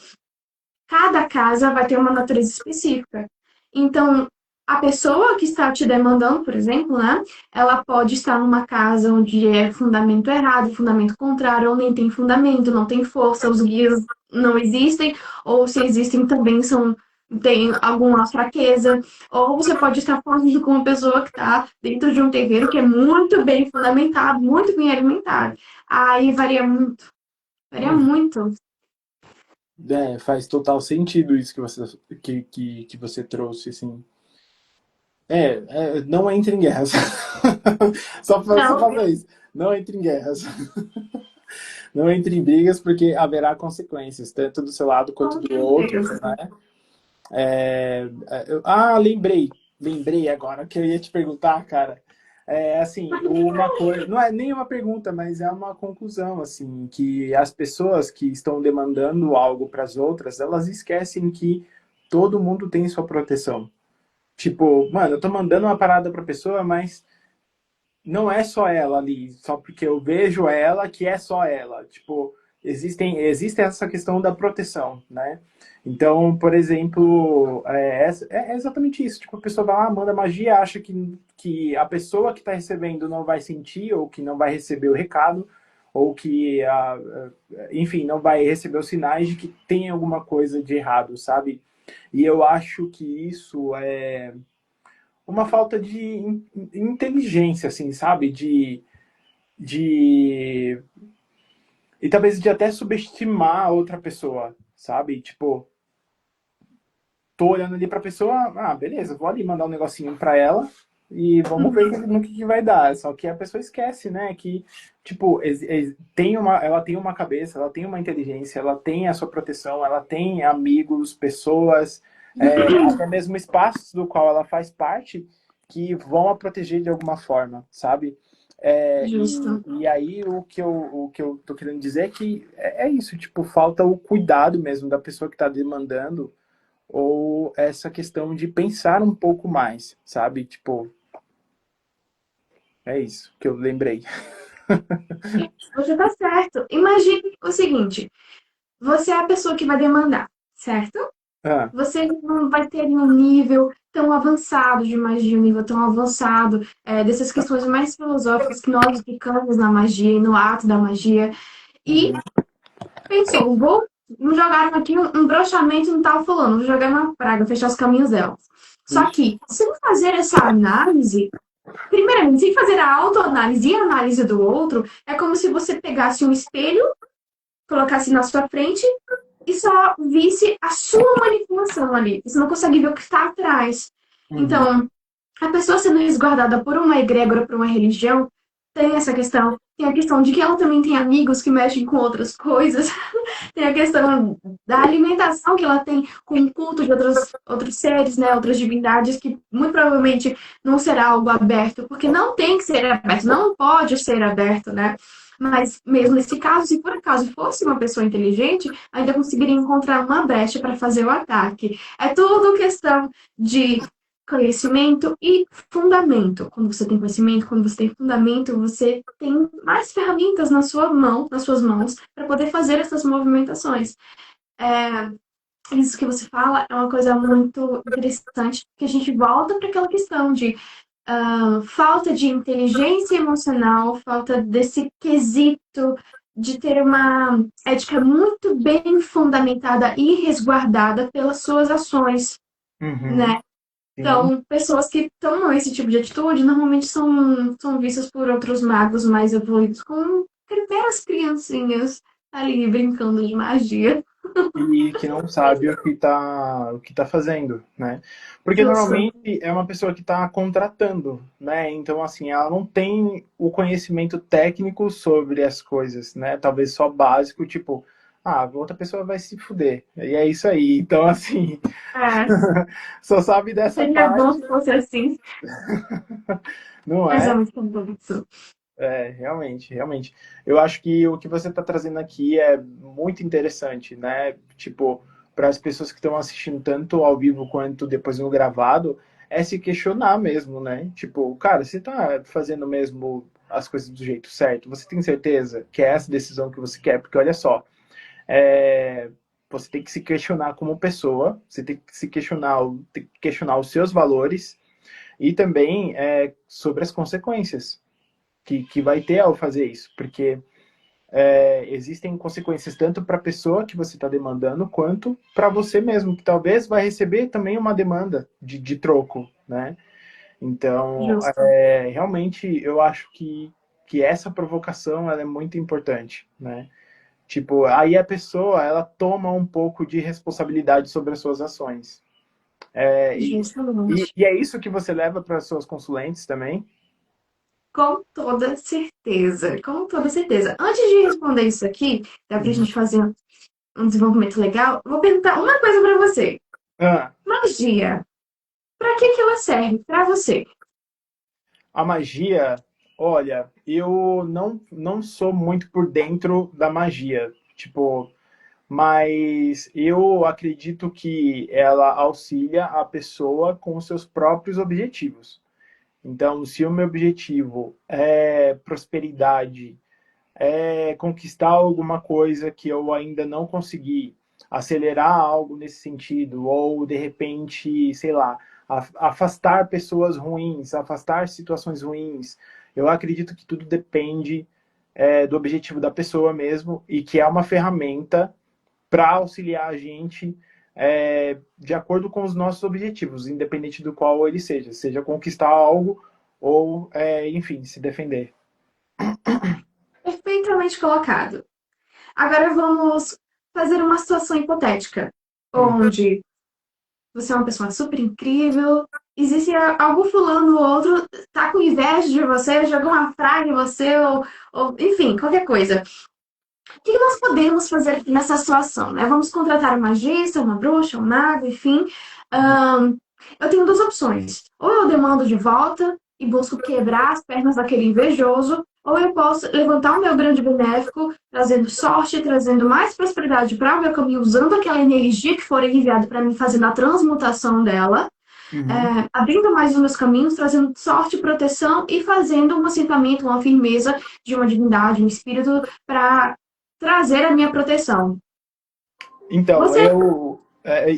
Cada casa vai ter uma natureza específica. Então, a pessoa que está te demandando, por exemplo, né? Ela pode estar numa casa onde é fundamento errado, fundamento contrário, ou nem tem fundamento, não tem força, os guias não existem, ou se existem também tem alguma fraqueza, ou você pode estar falando com uma pessoa que está dentro de um terreiro que é muito bem fundamentado, muito bem alimentado. Aí varia uhum. muito. Faz total sentido isso que você trouxe, assim. Não entre em guerras. Só Não, fazer isso. Não entre em guerras. Não entre em brigas, porque haverá consequências, tanto do seu lado quanto com do outro, certeza. né? Lembrei agora que eu ia te perguntar, cara. Assim, uma coisa, não é nem uma pergunta, mas é uma conclusão, assim, que as pessoas que estão demandando algo para as outras, elas esquecem que todo mundo tem sua proteção. Tipo, mano, eu tô mandando uma parada pra pessoa, mas não é só ela ali, só porque eu vejo ela que é só ela. Tipo, existe essa questão da proteção, né? Então, por exemplo, é exatamente isso. Tipo, a pessoa vai lá, manda magia, acha que a pessoa que está recebendo não vai sentir, ou que não vai receber o recado, ou que, enfim, não vai receber os sinais de que tem alguma coisa de errado, sabe? E eu acho que isso é uma falta de inteligência, assim, sabe? De... E talvez de até subestimar a outra pessoa, sabe? Tipo, tô olhando ali pra pessoa, beleza, vou ali mandar um negocinho pra ela e vamos ver no que vai dar. Só que a pessoa esquece, né? Que, tipo, ela tem uma cabeça, ela tem uma inteligência, ela tem a sua proteção, ela tem amigos, pessoas, até mesmo espaços do qual ela faz parte que vão a proteger de alguma forma, sabe? Justo. E aí o que eu tô querendo dizer é que é isso, tipo, falta o cuidado mesmo da pessoa que tá demandando ou essa questão de pensar um pouco mais, sabe? Tipo, é isso que eu lembrei. Você tá certo. Imagine o seguinte: você é a pessoa que vai demandar, certo? Ah, Você não vai ter um nível tão avançado de magia, um nível tão avançado, dessas questões mais filosóficas que nós aplicamos na magia e no ato da magia. E Uhum. pensou, vou me jogar aqui um brochamento no tal fulano, vou jogar uma praga, fechar os caminhos dela. Só Ixi. que, sem fazer essa análise, primeiramente, sem fazer a autoanálise e a análise do outro, é como se você pegasse um espelho, colocasse na sua frente e só visse a sua manipulação ali. Você não consegue ver o que está atrás. Uhum. Então, a pessoa sendo resguardada por uma egrégora, por uma religião, tem essa questão. Tem a questão de que ela também tem amigos que mexem com outras coisas. Tem a questão da alimentação que ela tem com o culto de outros seres, né? Outras divindades, que muito provavelmente não será algo aberto, porque não tem que ser aberto, não pode ser aberto, né? Mas mesmo nesse caso, se por acaso fosse uma pessoa inteligente, ainda conseguiria encontrar uma brecha para fazer o ataque. É tudo questão de conhecimento e fundamento. Quando você tem conhecimento, quando você tem fundamento, você tem mais ferramentas na sua mão, nas suas mãos, para poder fazer essas movimentações. Isso que você fala é uma coisa muito interessante, que a gente volta para aquela questão de falta de inteligência emocional, falta desse quesito de ter uma ética muito bem fundamentada e resguardada pelas suas ações, Uhum. né? Sim. Então, pessoas que tomam esse tipo de atitude normalmente são vistas por outros magos mais evoluídos como meras criancinhas ali brincando de magia. E que não sabe o que tá fazendo, né? Porque Justo. normalmente é uma pessoa que está contratando, né? Então, assim, ela não tem o conhecimento técnico sobre as coisas, né? Talvez só básico, tipo, a outra pessoa vai se fuder. E é isso aí. Então, assim, É, só sabe dessa seria bom parte, se fosse assim, não mas é é? muito complexo. É, realmente, realmente. Eu acho que o que você está trazendo aqui é muito interessante, né? Tipo, para as pessoas que estão assistindo tanto ao vivo quanto depois no gravado, é se questionar mesmo, né? Tipo, cara, você está fazendo mesmo as coisas do jeito certo? Você tem certeza que é essa decisão que você quer? Porque olha só, é, você tem que se questionar como pessoa, você tem que se questionar, tem que questionar os seus valores e também sobre as consequências que vai ter ao fazer isso, porque existem consequências tanto para a pessoa que você está demandando, quanto para você mesmo, que talvez vai receber também uma demanda de troco, né? Então, Justo. realmente, eu acho que essa provocação ela é muito importante, né? Tipo, aí a pessoa, ela toma um pouco de responsabilidade sobre as suas ações. É, Justamente. e é isso que você leva para as suas consulentes também? Com toda certeza, com toda certeza. Antes de responder isso aqui, dá pra Uhum. gente fazer um desenvolvimento legal, eu vou perguntar uma coisa pra você. Ah, Magia, pra que que ela serve pra você? a magia, olha, eu não sou muito por dentro da magia, tipo, mas eu acredito que ela auxilia a pessoa com os seus próprios objetivos. Então, se o meu objetivo é prosperidade, é conquistar alguma coisa que eu ainda não consegui, acelerar algo nesse sentido, ou de repente, sei lá, afastar pessoas ruins, afastar situações ruins. Eu acredito que tudo depende do objetivo da pessoa mesmo e que é uma ferramenta para auxiliar a gente de acordo com os nossos objetivos, independente do qual ele seja, seja conquistar algo ou, enfim, se defender. Perfeitamente colocado. Agora vamos fazer uma situação hipotética, Hum. onde você é uma pessoa super incrível, existe algum fulano ou outro tá com inveja de você, jogou uma praga em você, ou enfim, qualquer coisa. O que nós podemos fazer nessa situação, né? Vamos contratar um magista, uma bruxa, um mago, enfim. Ahn, eu tenho duas opções. Ou eu demando de volta e busco quebrar as pernas daquele invejoso, ou eu posso levantar o meu grande benéfico, trazendo sorte, trazendo mais prosperidade para o meu caminho, usando aquela energia que for enviada para mim, fazendo a transmutação dela, Uhum. abrindo mais os meus caminhos, trazendo sorte, proteção e fazendo um assentamento, uma firmeza de uma divindade, um espírito para trazer a minha proteção. Então, Você,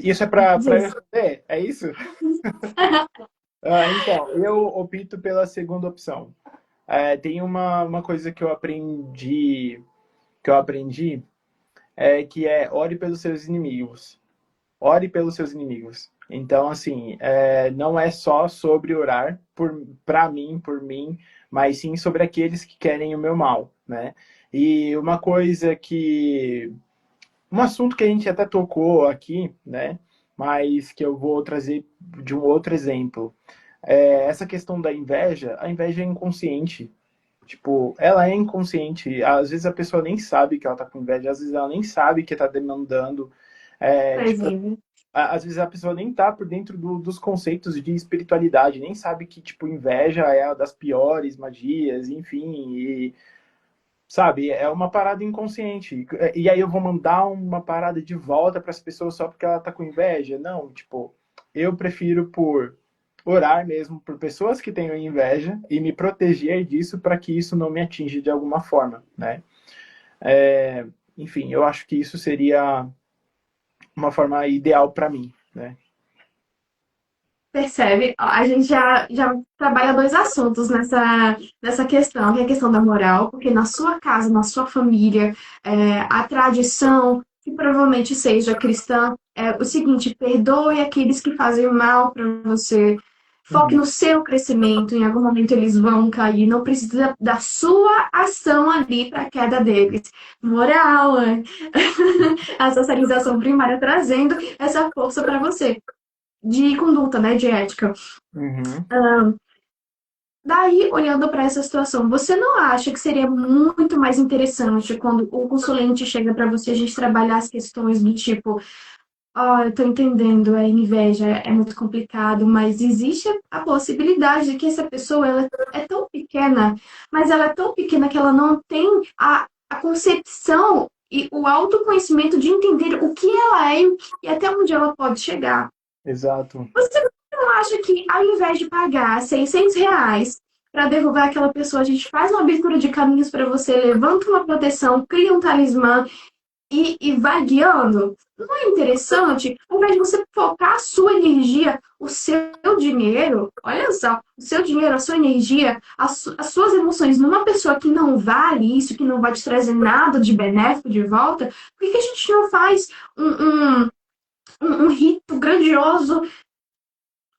Isso é para eu Diz. responder? É isso? Então, eu opto pela segunda opção. Tem uma coisa que eu aprendi que é ore pelos seus inimigos. Ore pelos seus inimigos. Então, assim, não é só sobre orar para mim, por mim, mas sim sobre aqueles que querem o meu mal, né? E um assunto que a gente até tocou aqui, né? Mas que eu vou trazer de um outro exemplo. Essa questão da inveja, a inveja é inconsciente. Tipo, ela é inconsciente. Às vezes a pessoa nem sabe que ela tá com inveja, às vezes ela nem sabe que tá demandando. Tipo, Inclusive. às vezes a pessoa nem tá por dentro dos conceitos de espiritualidade, nem sabe que, tipo, inveja é uma das piores magias, enfim, e, sabe, é uma parada inconsciente. E aí eu vou mandar uma parada de volta para as pessoas só porque ela tá com inveja? Não, tipo, eu prefiro por orar mesmo por pessoas que tenham inveja e me proteger disso para que isso não me atinja de alguma forma, né? Enfim, eu acho que isso seria uma forma ideal para mim, né? Percebe? A gente já trabalha dois assuntos nessa questão, que é a questão da moral, porque na sua casa, na sua família, a tradição, que provavelmente seja cristã, é o seguinte: perdoe aqueles que fazem mal para você, foque Uhum. no seu crescimento, em algum momento eles vão cair, não precisa da sua ação ali para a queda deles. Moral, a socialização primária trazendo essa força para você de conduta, né, de ética. Uhum. Daí, olhando para essa situação, você não acha que seria muito mais interessante quando o consulente chega para você, a gente trabalhar as questões do tipo, eu tô entendendo, a inveja é muito complicado, mas existe a possibilidade de que essa pessoa ela é tão pequena, mas ela é tão pequena que ela não tem a concepção e o autoconhecimento de entender o que ela é e até onde ela pode chegar. Exato. Você não acha que, ao invés de pagar R$ 600 para derrubar aquela pessoa, a gente faz uma abertura de caminhos para você, levanta uma proteção, cria um talismã e vai guiando? Não é interessante? Ao invés de você focar a sua energia, o seu dinheiro, olha só, o seu dinheiro, a sua energia, as suas emoções numa pessoa que não vale isso, que não vai te trazer nada de benéfico de volta, por que a gente não faz um rito grandioso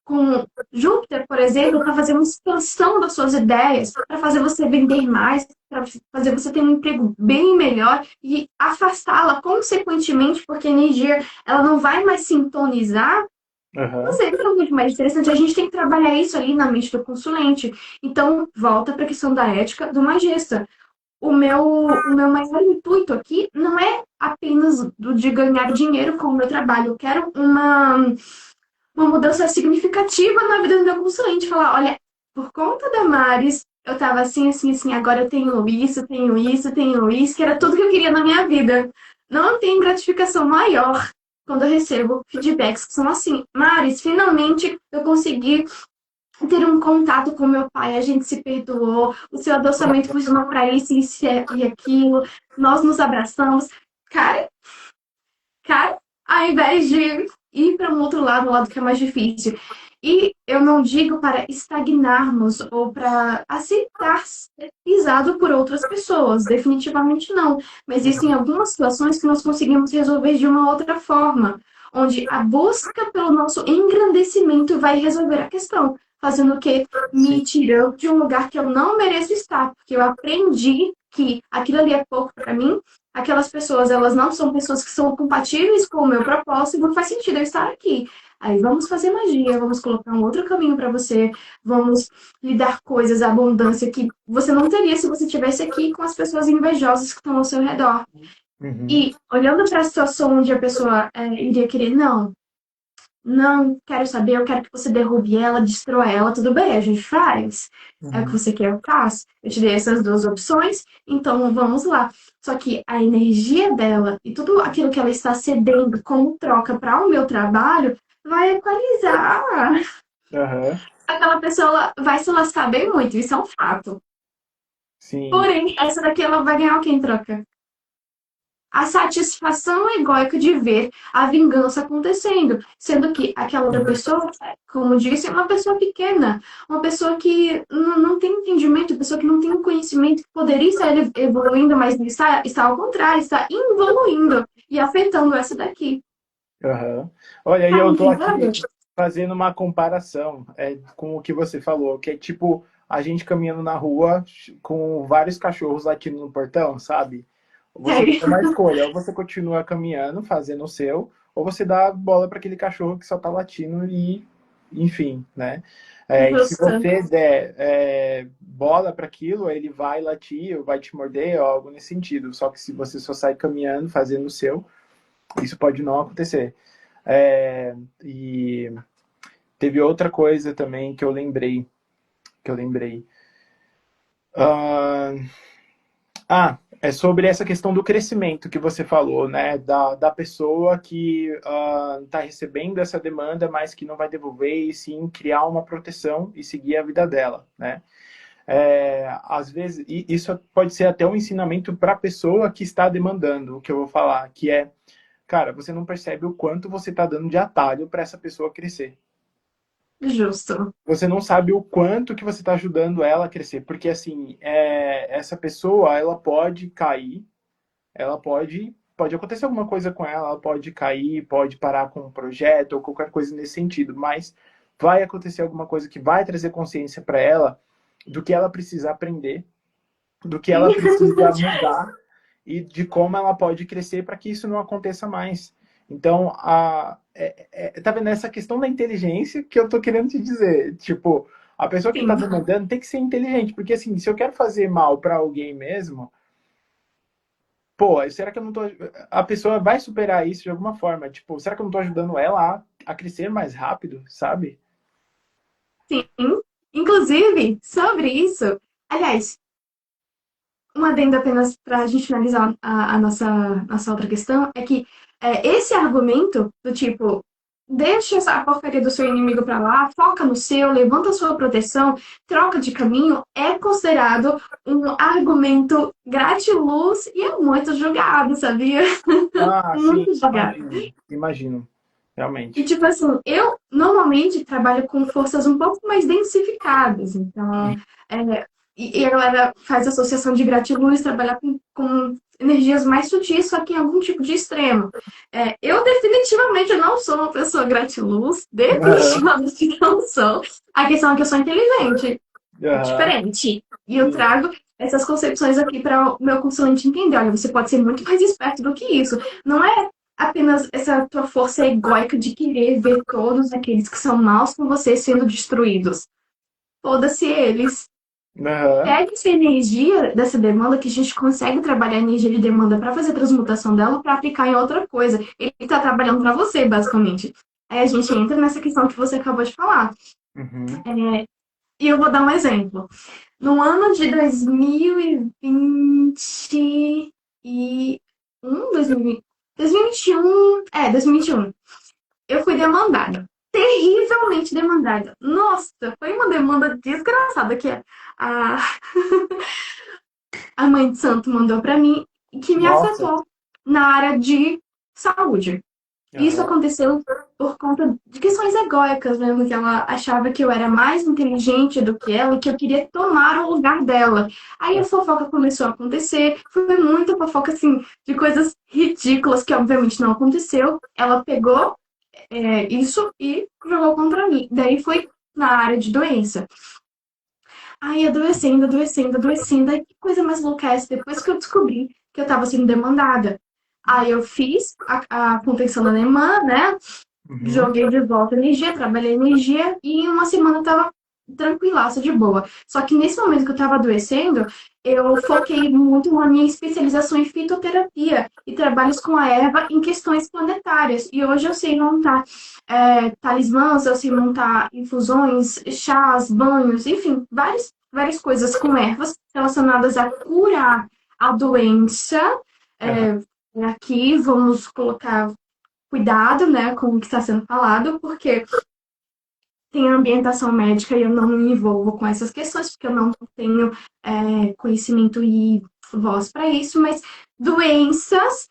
com Júpiter, por exemplo, para fazer uma expansão das suas ideias, para fazer você vender mais, para fazer você ter um emprego bem melhor e afastá-la consequentemente, porque a energia ela não vai mais sintonizar. Não Uhum. sei, é muito mais interessante. A gente tem que trabalhar isso ali na mente do consulente. Então, volta para a questão da ética do magista. O meu maior intuito aqui não é apenas do de ganhar dinheiro com o meu trabalho. Eu quero uma mudança significativa na vida do meu consulente. Falar, olha, por conta da Maris, eu tava assim, assim, assim, agora eu tenho isso, tenho isso, tenho isso, que era tudo que eu queria na minha vida. Não tem gratificação maior quando eu recebo feedbacks que são assim, Maris, finalmente eu consegui ter um contato com meu pai, a gente se perdoou, o seu adoçamento funcionou para isso e aquilo, nós nos abraçamos. Cara, cara, ao invés de ir para um outro lado, um lado que é mais difícil. E eu não digo para estagnarmos ou para aceitar ser pisado por outras pessoas, definitivamente não. Mas existem algumas situações que nós conseguimos resolver de uma outra forma, onde a busca pelo nosso engrandecimento vai resolver a questão, fazendo o que Sim. me tirando de um lugar que eu não mereço estar, porque eu aprendi que aquilo ali é pouco para mim, aquelas pessoas, elas não são pessoas que são compatíveis com o meu propósito e não faz sentido eu estar aqui. Aí vamos fazer magia, vamos colocar um outro caminho para você, vamos lhe dar coisas, abundância que você não teria se você estivesse aqui com as pessoas invejosas que estão ao seu redor. Uhum. E olhando para a situação onde a pessoa iria querer, não, não quero saber, eu quero que você derrube ela, destrua ela, tudo bem, a gente faz. É o que Uhum. você quer, eu faço. Eu te dei essas duas opções, então vamos lá. Só que a energia dela e tudo aquilo que ela está cedendo como troca para o meu trabalho vai equalizar. Aham. Aquela pessoa ela vai se lascar bem muito, isso é um fato. Sim. Porém, essa daqui ela vai ganhar o que em troca? a satisfação egóica de ver a vingança acontecendo, sendo que aquela outra pessoa, como disse, é uma pessoa pequena, uma pessoa que não tem entendimento, uma pessoa que não tem um conhecimento que poderia estar evoluindo, mas está ao contrário, está involuindo e afetando essa daqui. Aham. Olha, aí Tá eu tô entendendo? aqui fazendo uma comparação com o que você falou, que é tipo a gente caminhando na rua com vários cachorros latindo no portão, sabe? Você tem uma É, escolha, ou você continua caminhando, fazendo o seu, ou você dá a bola para aquele cachorro que só tá latindo e, enfim, né? E se justo. você der bola para aquilo, ele vai latir, ou vai te morder, ou algo nesse sentido. Só que se você só sai caminhando, fazendo o seu, isso pode não acontecer. E teve outra coisa também que eu lembrei. Ah, é sobre essa questão do crescimento que você falou, né? Da pessoa que está recebendo essa demanda, mas que não vai devolver, e sim criar uma proteção e seguir a vida dela, né? Às vezes, isso pode ser até um ensinamento para a pessoa que está demandando, o que eu vou falar, que é, cara, você não percebe o quanto você está dando de atalho para essa pessoa crescer. Justo. Você não sabe o quanto que você está ajudando ela a crescer, porque assim, essa pessoa, ela pode cair, ela pode acontecer alguma coisa com ela, ela pode cair, pode parar com um projeto ou qualquer coisa nesse sentido, mas vai acontecer alguma coisa que vai trazer consciência para ela do que ela precisa aprender, do que ela precisa mudar e de como ela pode crescer para que isso não aconteça mais. Então, tá vendo essa questão da inteligência que eu tô querendo te dizer? Tipo, a pessoa que tá Sim. demandando tem que ser inteligente, porque assim, se eu quero fazer mal para alguém mesmo, pô, será que eu não tô. A pessoa vai superar isso de alguma forma? Tipo, será que eu não tô ajudando ela a crescer mais rápido, sabe? Sim. Inclusive, sobre isso, aliás, um adendo apenas para a gente finalizar a nossa outra questão, é que esse argumento do tipo, deixa essa porcaria do seu inimigo para lá, foca no seu, levanta a sua proteção, troca de caminho, é considerado um argumento gratiluz e é muito julgado, sabia? Ah, sim, Muito julgado. imagino, E, realmente. tipo assim, eu normalmente trabalho com forças um pouco mais densificadas. Então, é, e a galera faz associação de gratiluz, trabalhar com energias mais sutis, só que em algum tipo de extremo. Eu definitivamente não sou uma pessoa gratiluz, Aham, definitivamente não sou. A questão é que eu sou inteligente, é aham, diferente. E eu sim. trago essas concepções aqui para o meu consulente entender. Olha, você pode ser muito mais esperto do que isso. Não é apenas essa tua força egóica de querer ver todos aqueles que são maus com você sendo destruídos. Foda-se eles. Aham, Pega essa energia dessa demanda que a gente consegue trabalhar a energia de demanda para fazer a transmutação dela para aplicar em outra coisa. Ele está trabalhando para você, basicamente. Aí a gente entra nessa questão que você acabou de falar. uhum. E eu vou dar um exemplo. No ano de 2021, 2021, eu fui demandada. Terrivelmente demandada. Nossa, foi uma demanda desgraçada que a, a mãe de santo mandou para mim e que me Nossa. afetou na área de saúde. Isso Aham. aconteceu por conta de questões egóicas mesmo, que ela achava que eu era mais inteligente do que ela e que eu queria tomar o lugar dela. Aí a fofoca começou a acontecer, foi muita fofoca, assim, de coisas ridículas que obviamente não aconteceu. Ela pegou isso e jogou contra mim. Daí foi na área de doença. Aí adoecendo, adoecendo, adoecendo. Aí que coisa mais louca é essa? Depois que eu descobri que eu tava sendo demandada. Aí eu fiz a contenção alemã, né? Uhum. Joguei de volta energia, trabalhei energia e em uma semana eu tava tranquilaça, de boa. Só que nesse momento que eu tava adoecendo, eu foquei muito na minha especialização em fitoterapia e trabalhos com a erva em questões planetárias. E hoje eu sei montar talismãs, eu sei montar infusões, chás, banhos, enfim, várias coisas com ervas relacionadas a curar a doença. Aham. É, aqui vamos colocar cuidado, né, com o que está sendo falado, porque tem ambientação médica e eu não me envolvo com essas questões, porque eu não tenho conhecimento e voz para isso, mas doenças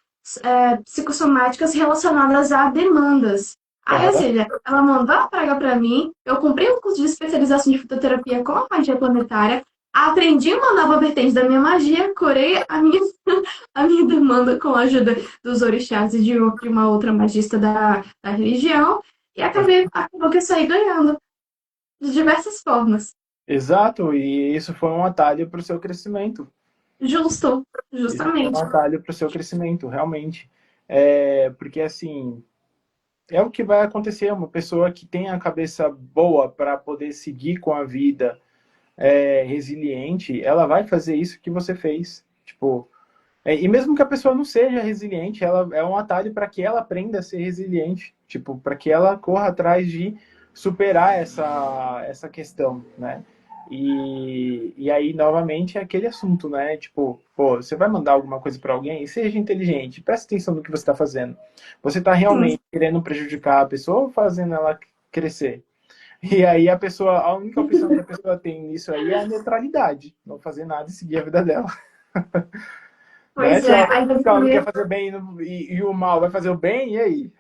psicossomáticas relacionadas a demandas. Aí, ou Aham. seja, ela mandou a praga para mim, eu comprei um curso de especialização de fitoterapia com a magia planetária, aprendi uma nova vertente da minha magia, curei a minha demanda com a ajuda dos orixás e de uma outra magista da religião, e acabou que eu saí ganhando, de diversas formas. Exato, e isso foi um atalho para o seu crescimento. Justo, Isso foi um justamente. atalho para o seu crescimento, realmente. Porque, assim, é o que vai acontecer. Uma pessoa que tem a cabeça boa para poder seguir com a vida, resiliente, ela vai fazer isso que você fez. Tipo, e mesmo que a pessoa não seja resiliente, ela é um atalho para que ela aprenda a ser resiliente. Tipo, para que ela corra atrás de superar essa questão, né? E aí, novamente, é aquele assunto, né? Tipo, pô, você vai mandar alguma coisa para alguém, seja inteligente, presta atenção no que você está fazendo. Você está Sim, realmente querendo prejudicar a pessoa ou fazendo ela crescer? E aí a pessoa, a única opção que a pessoa tem nisso aí é a neutralidade, não fazer nada e seguir a vida dela, né? pois Se é. ela, Aí vai se ela não quer depender. fazer bem e o mal vai fazer o bem, e aí?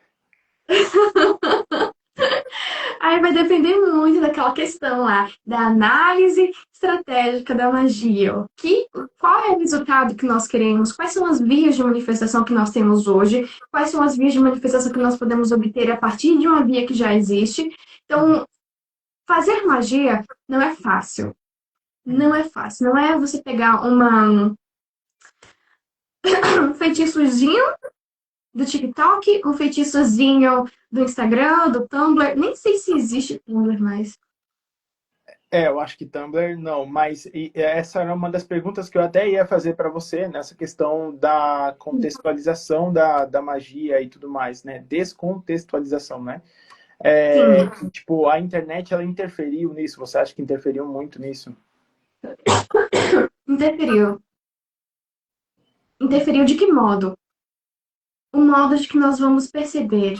Aí vai depender muito daquela questão lá, da análise estratégica da magia. Qual é o resultado que nós queremos? Quais são as vias de manifestação que nós temos hoje? Quais são as vias de manifestação que nós podemos obter a partir de uma via que já existe? Então, fazer magia não é fácil. Não é fácil. Não é você pegar um feitiçozinho do TikTok, um feitiçozinho do Instagram, do Tumblr. Nem sei se existe Tumblr mais. Eu acho que Tumblr não, mas essa era uma das perguntas que eu até ia fazer para você nessa questão da contextualização da magia e tudo mais, né? Descontextualização, né? Sim, Tipo, a internet ela interferiu nisso. Você acha que interferiu muito nisso? interferiu. Interferiu de que modo? O modo de que nós vamos perceber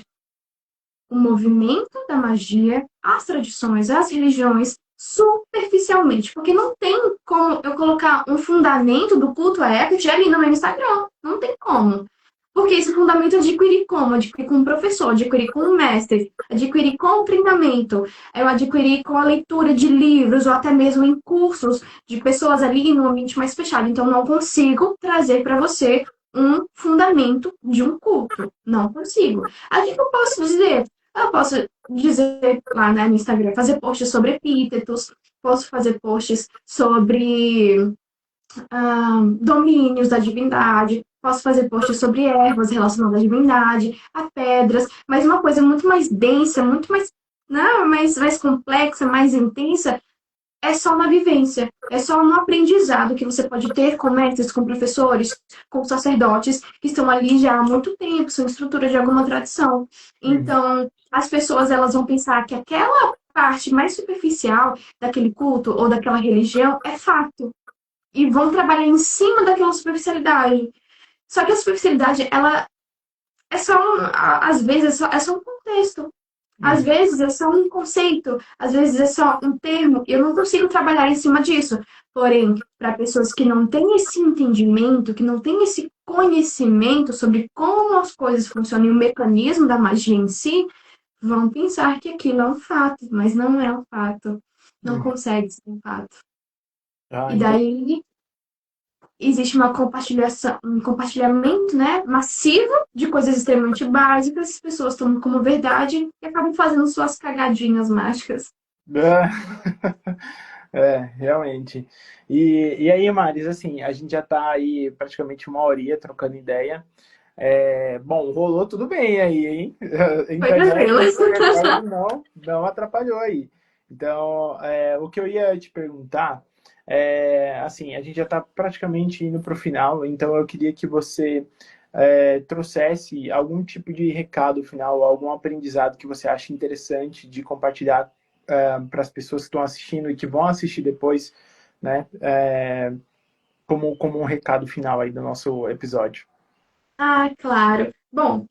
o movimento da magia, as tradições, as religiões, superficialmente. Porque não tem como eu colocar um fundamento do culto a Hecate ali no meu Instagram. Não tem como. Porque esse fundamento eu adquiri como? Adquiri com um professor, adquiri com um mestre, adquiri com o treinamento, eu adquiri com a leitura de livros ou até mesmo em cursos de pessoas ali no ambiente mais fechado. Então, não consigo trazer para você um fundamento de um culto. Não consigo. O que eu posso dizer? Eu posso dizer lá, né, no Instagram, fazer posts sobre epítetos, posso fazer posts sobre domínios da divindade, posso fazer posts sobre ervas relacionadas à divindade, a pedras, mas uma coisa muito mais densa, muito mais, não, mais complexa, mais intensa, é só na vivência, é só no aprendizado que você pode ter com mestres, com professores, com sacerdotes que estão ali já há muito tempo, são estrutura de alguma tradição. Uhum. Então, as pessoas elas vão pensar que aquela parte mais superficial daquele culto ou daquela religião é fato e vão trabalhar em cima daquela superficialidade. Só que a superficialidade, ela é só, às vezes, é só um contexto. Às Uhum. vezes é só um conceito, às vezes é só um termo, eu não consigo trabalhar em cima disso. Porém, para pessoas que não têm esse entendimento, que não têm esse conhecimento sobre como as coisas funcionam e o mecanismo da magia em si, vão pensar que aquilo é um fato, mas não é um fato. Não Uhum. consegue ser um fato. Ah, E entendi. daí existe um compartilhamento, né, massivo de coisas extremamente básicas, as pessoas tomam como verdade e acabam fazendo suas cagadinhas mágicas. Realmente. E aí, Maris, assim, a gente já tá aí praticamente uma horinha trocando ideia. Bom, rolou tudo bem aí, hein? A Foi internet, tranquilo. o retorno não atrapalhou aí. Então, o que eu ia te perguntar assim, a gente já está praticamente indo para o final, então eu queria que você trouxesse algum tipo de recado final, algum aprendizado que você acha interessante de compartilhar para as pessoas que estão assistindo e que vão assistir depois, né? Como um recado final aí do nosso episódio. Ah, claro. Bom,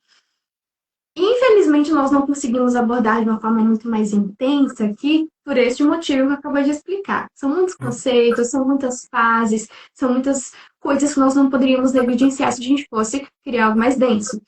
infelizmente nós não conseguimos abordar de uma forma muito mais intensa aqui, por este motivo que eu acabei de explicar. São muitos conceitos, são muitas fases, são muitas coisas que nós não poderíamos negligenciar se a gente fosse criar algo mais denso.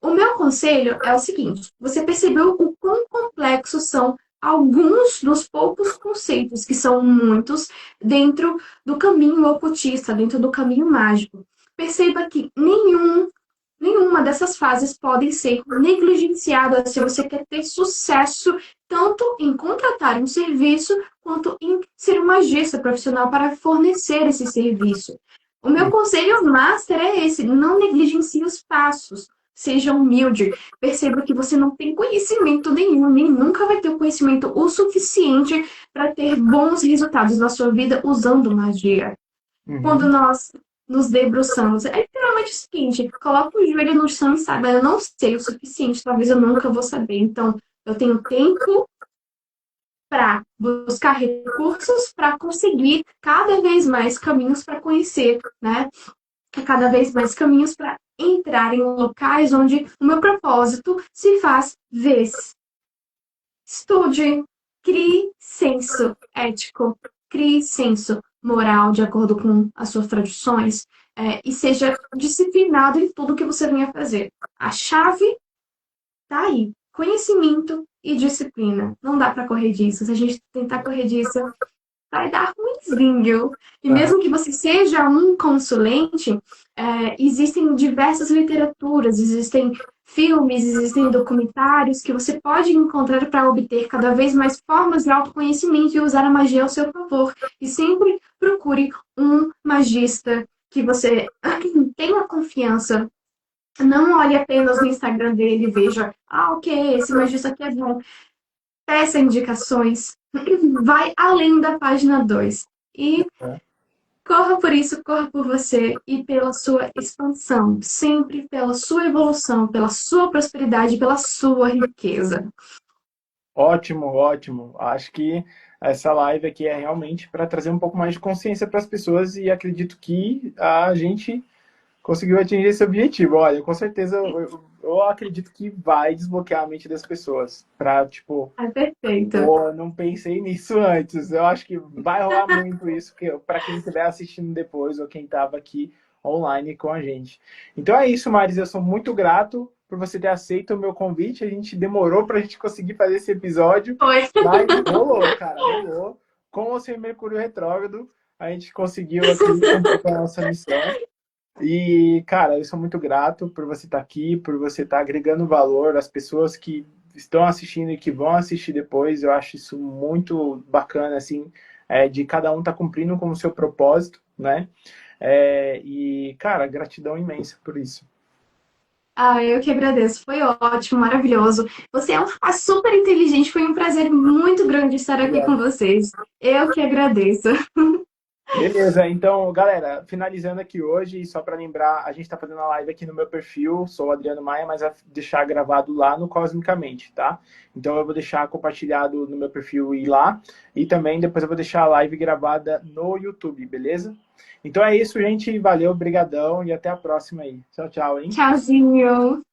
O meu conselho é o seguinte: você percebeu o quão complexos são alguns dos poucos conceitos, que são muitos, dentro do caminho ocultista, dentro do caminho mágico. Perceba que nenhuma dessas fases podem ser negligenciadas se você quer ter sucesso tanto em contratar um serviço quanto em ser um magista profissional para fornecer esse serviço. O meu conselho master é esse: não negligencie os passos. Seja humilde, perceba que você não tem conhecimento nenhum, nem nunca vai ter o conhecimento o suficiente para ter bons resultados na sua vida usando magia. Quando Uhum. nós nos debruçamos, é literalmente o seguinte: coloca o joelho no chão e sabe, eu não sei o suficiente, talvez eu nunca vou saber. Então, eu tenho tempo para buscar recursos para conseguir cada vez mais caminhos para conhecer, né? Cada vez mais caminhos para entrar em locais onde o meu propósito se faz vez. Estude, crie senso ético, crie senso moral de acordo com as suas tradições, e seja disciplinado em tudo que você venha fazer. A chave tá aí: conhecimento e disciplina. Não dá para correr disso. Se a gente tentar correr disso, vai dar ruimzinho. E Aham. mesmo que você seja um consulente, existem diversas literaturas, existem filmes, existem documentários que você pode encontrar para obter cada vez mais formas de autoconhecimento e usar a magia ao seu favor. E sempre procure um magista que você tenha confiança. Não olhe apenas no Instagram dele e veja, ok, esse magista aqui é bom. Peça indicações. Vai além da página 2 e corra por isso, corra por você e pela sua expansão, sempre pela sua evolução, pela sua prosperidade, pela sua riqueza. Ótimo, ótimo. Acho que essa live aqui é realmente para trazer um pouco mais de consciência para as pessoas e acredito que a gente conseguiu atingir esse objetivo. Olha, com certeza eu acredito que vai desbloquear a mente das pessoas para, tipo, É perfeito. pô, não pensei nisso antes. Eu acho que vai rolar muito isso para quem estiver assistindo depois ou quem estava aqui online com a gente. Então é isso, Maris. Eu sou muito grato por você ter aceito o meu convite. A gente demorou para a gente conseguir fazer esse episódio, Foi. mas rolou, cara, rolou. Com o seu Mercúrio retrógrado, a gente conseguiu aqui cumprir com a nossa missão. E, cara, eu sou muito grato por você estar aqui, por você estar agregando valor às pessoas que estão assistindo e que vão assistir depois. Eu acho isso muito bacana, assim, de cada um estar cumprindo com o seu propósito, né? E, cara, gratidão imensa por isso. Eu que agradeço. Foi ótimo, maravilhoso. Você é um rapaz super inteligente. Foi um prazer muito grande estar aqui com Obrigado. vocês. Eu que agradeço. Beleza, então, galera, finalizando aqui hoje, só para lembrar, a gente está fazendo a live aqui no meu perfil, sou o Adriano Maia, mas vai deixar gravado lá no Cosmicamente, tá? Então eu vou deixar compartilhado no meu perfil e lá, e também depois eu vou deixar a live gravada no YouTube, beleza? Então é isso, gente, valeu, brigadão e até a próxima aí. Tchau, tchau, hein? Tchauzinho.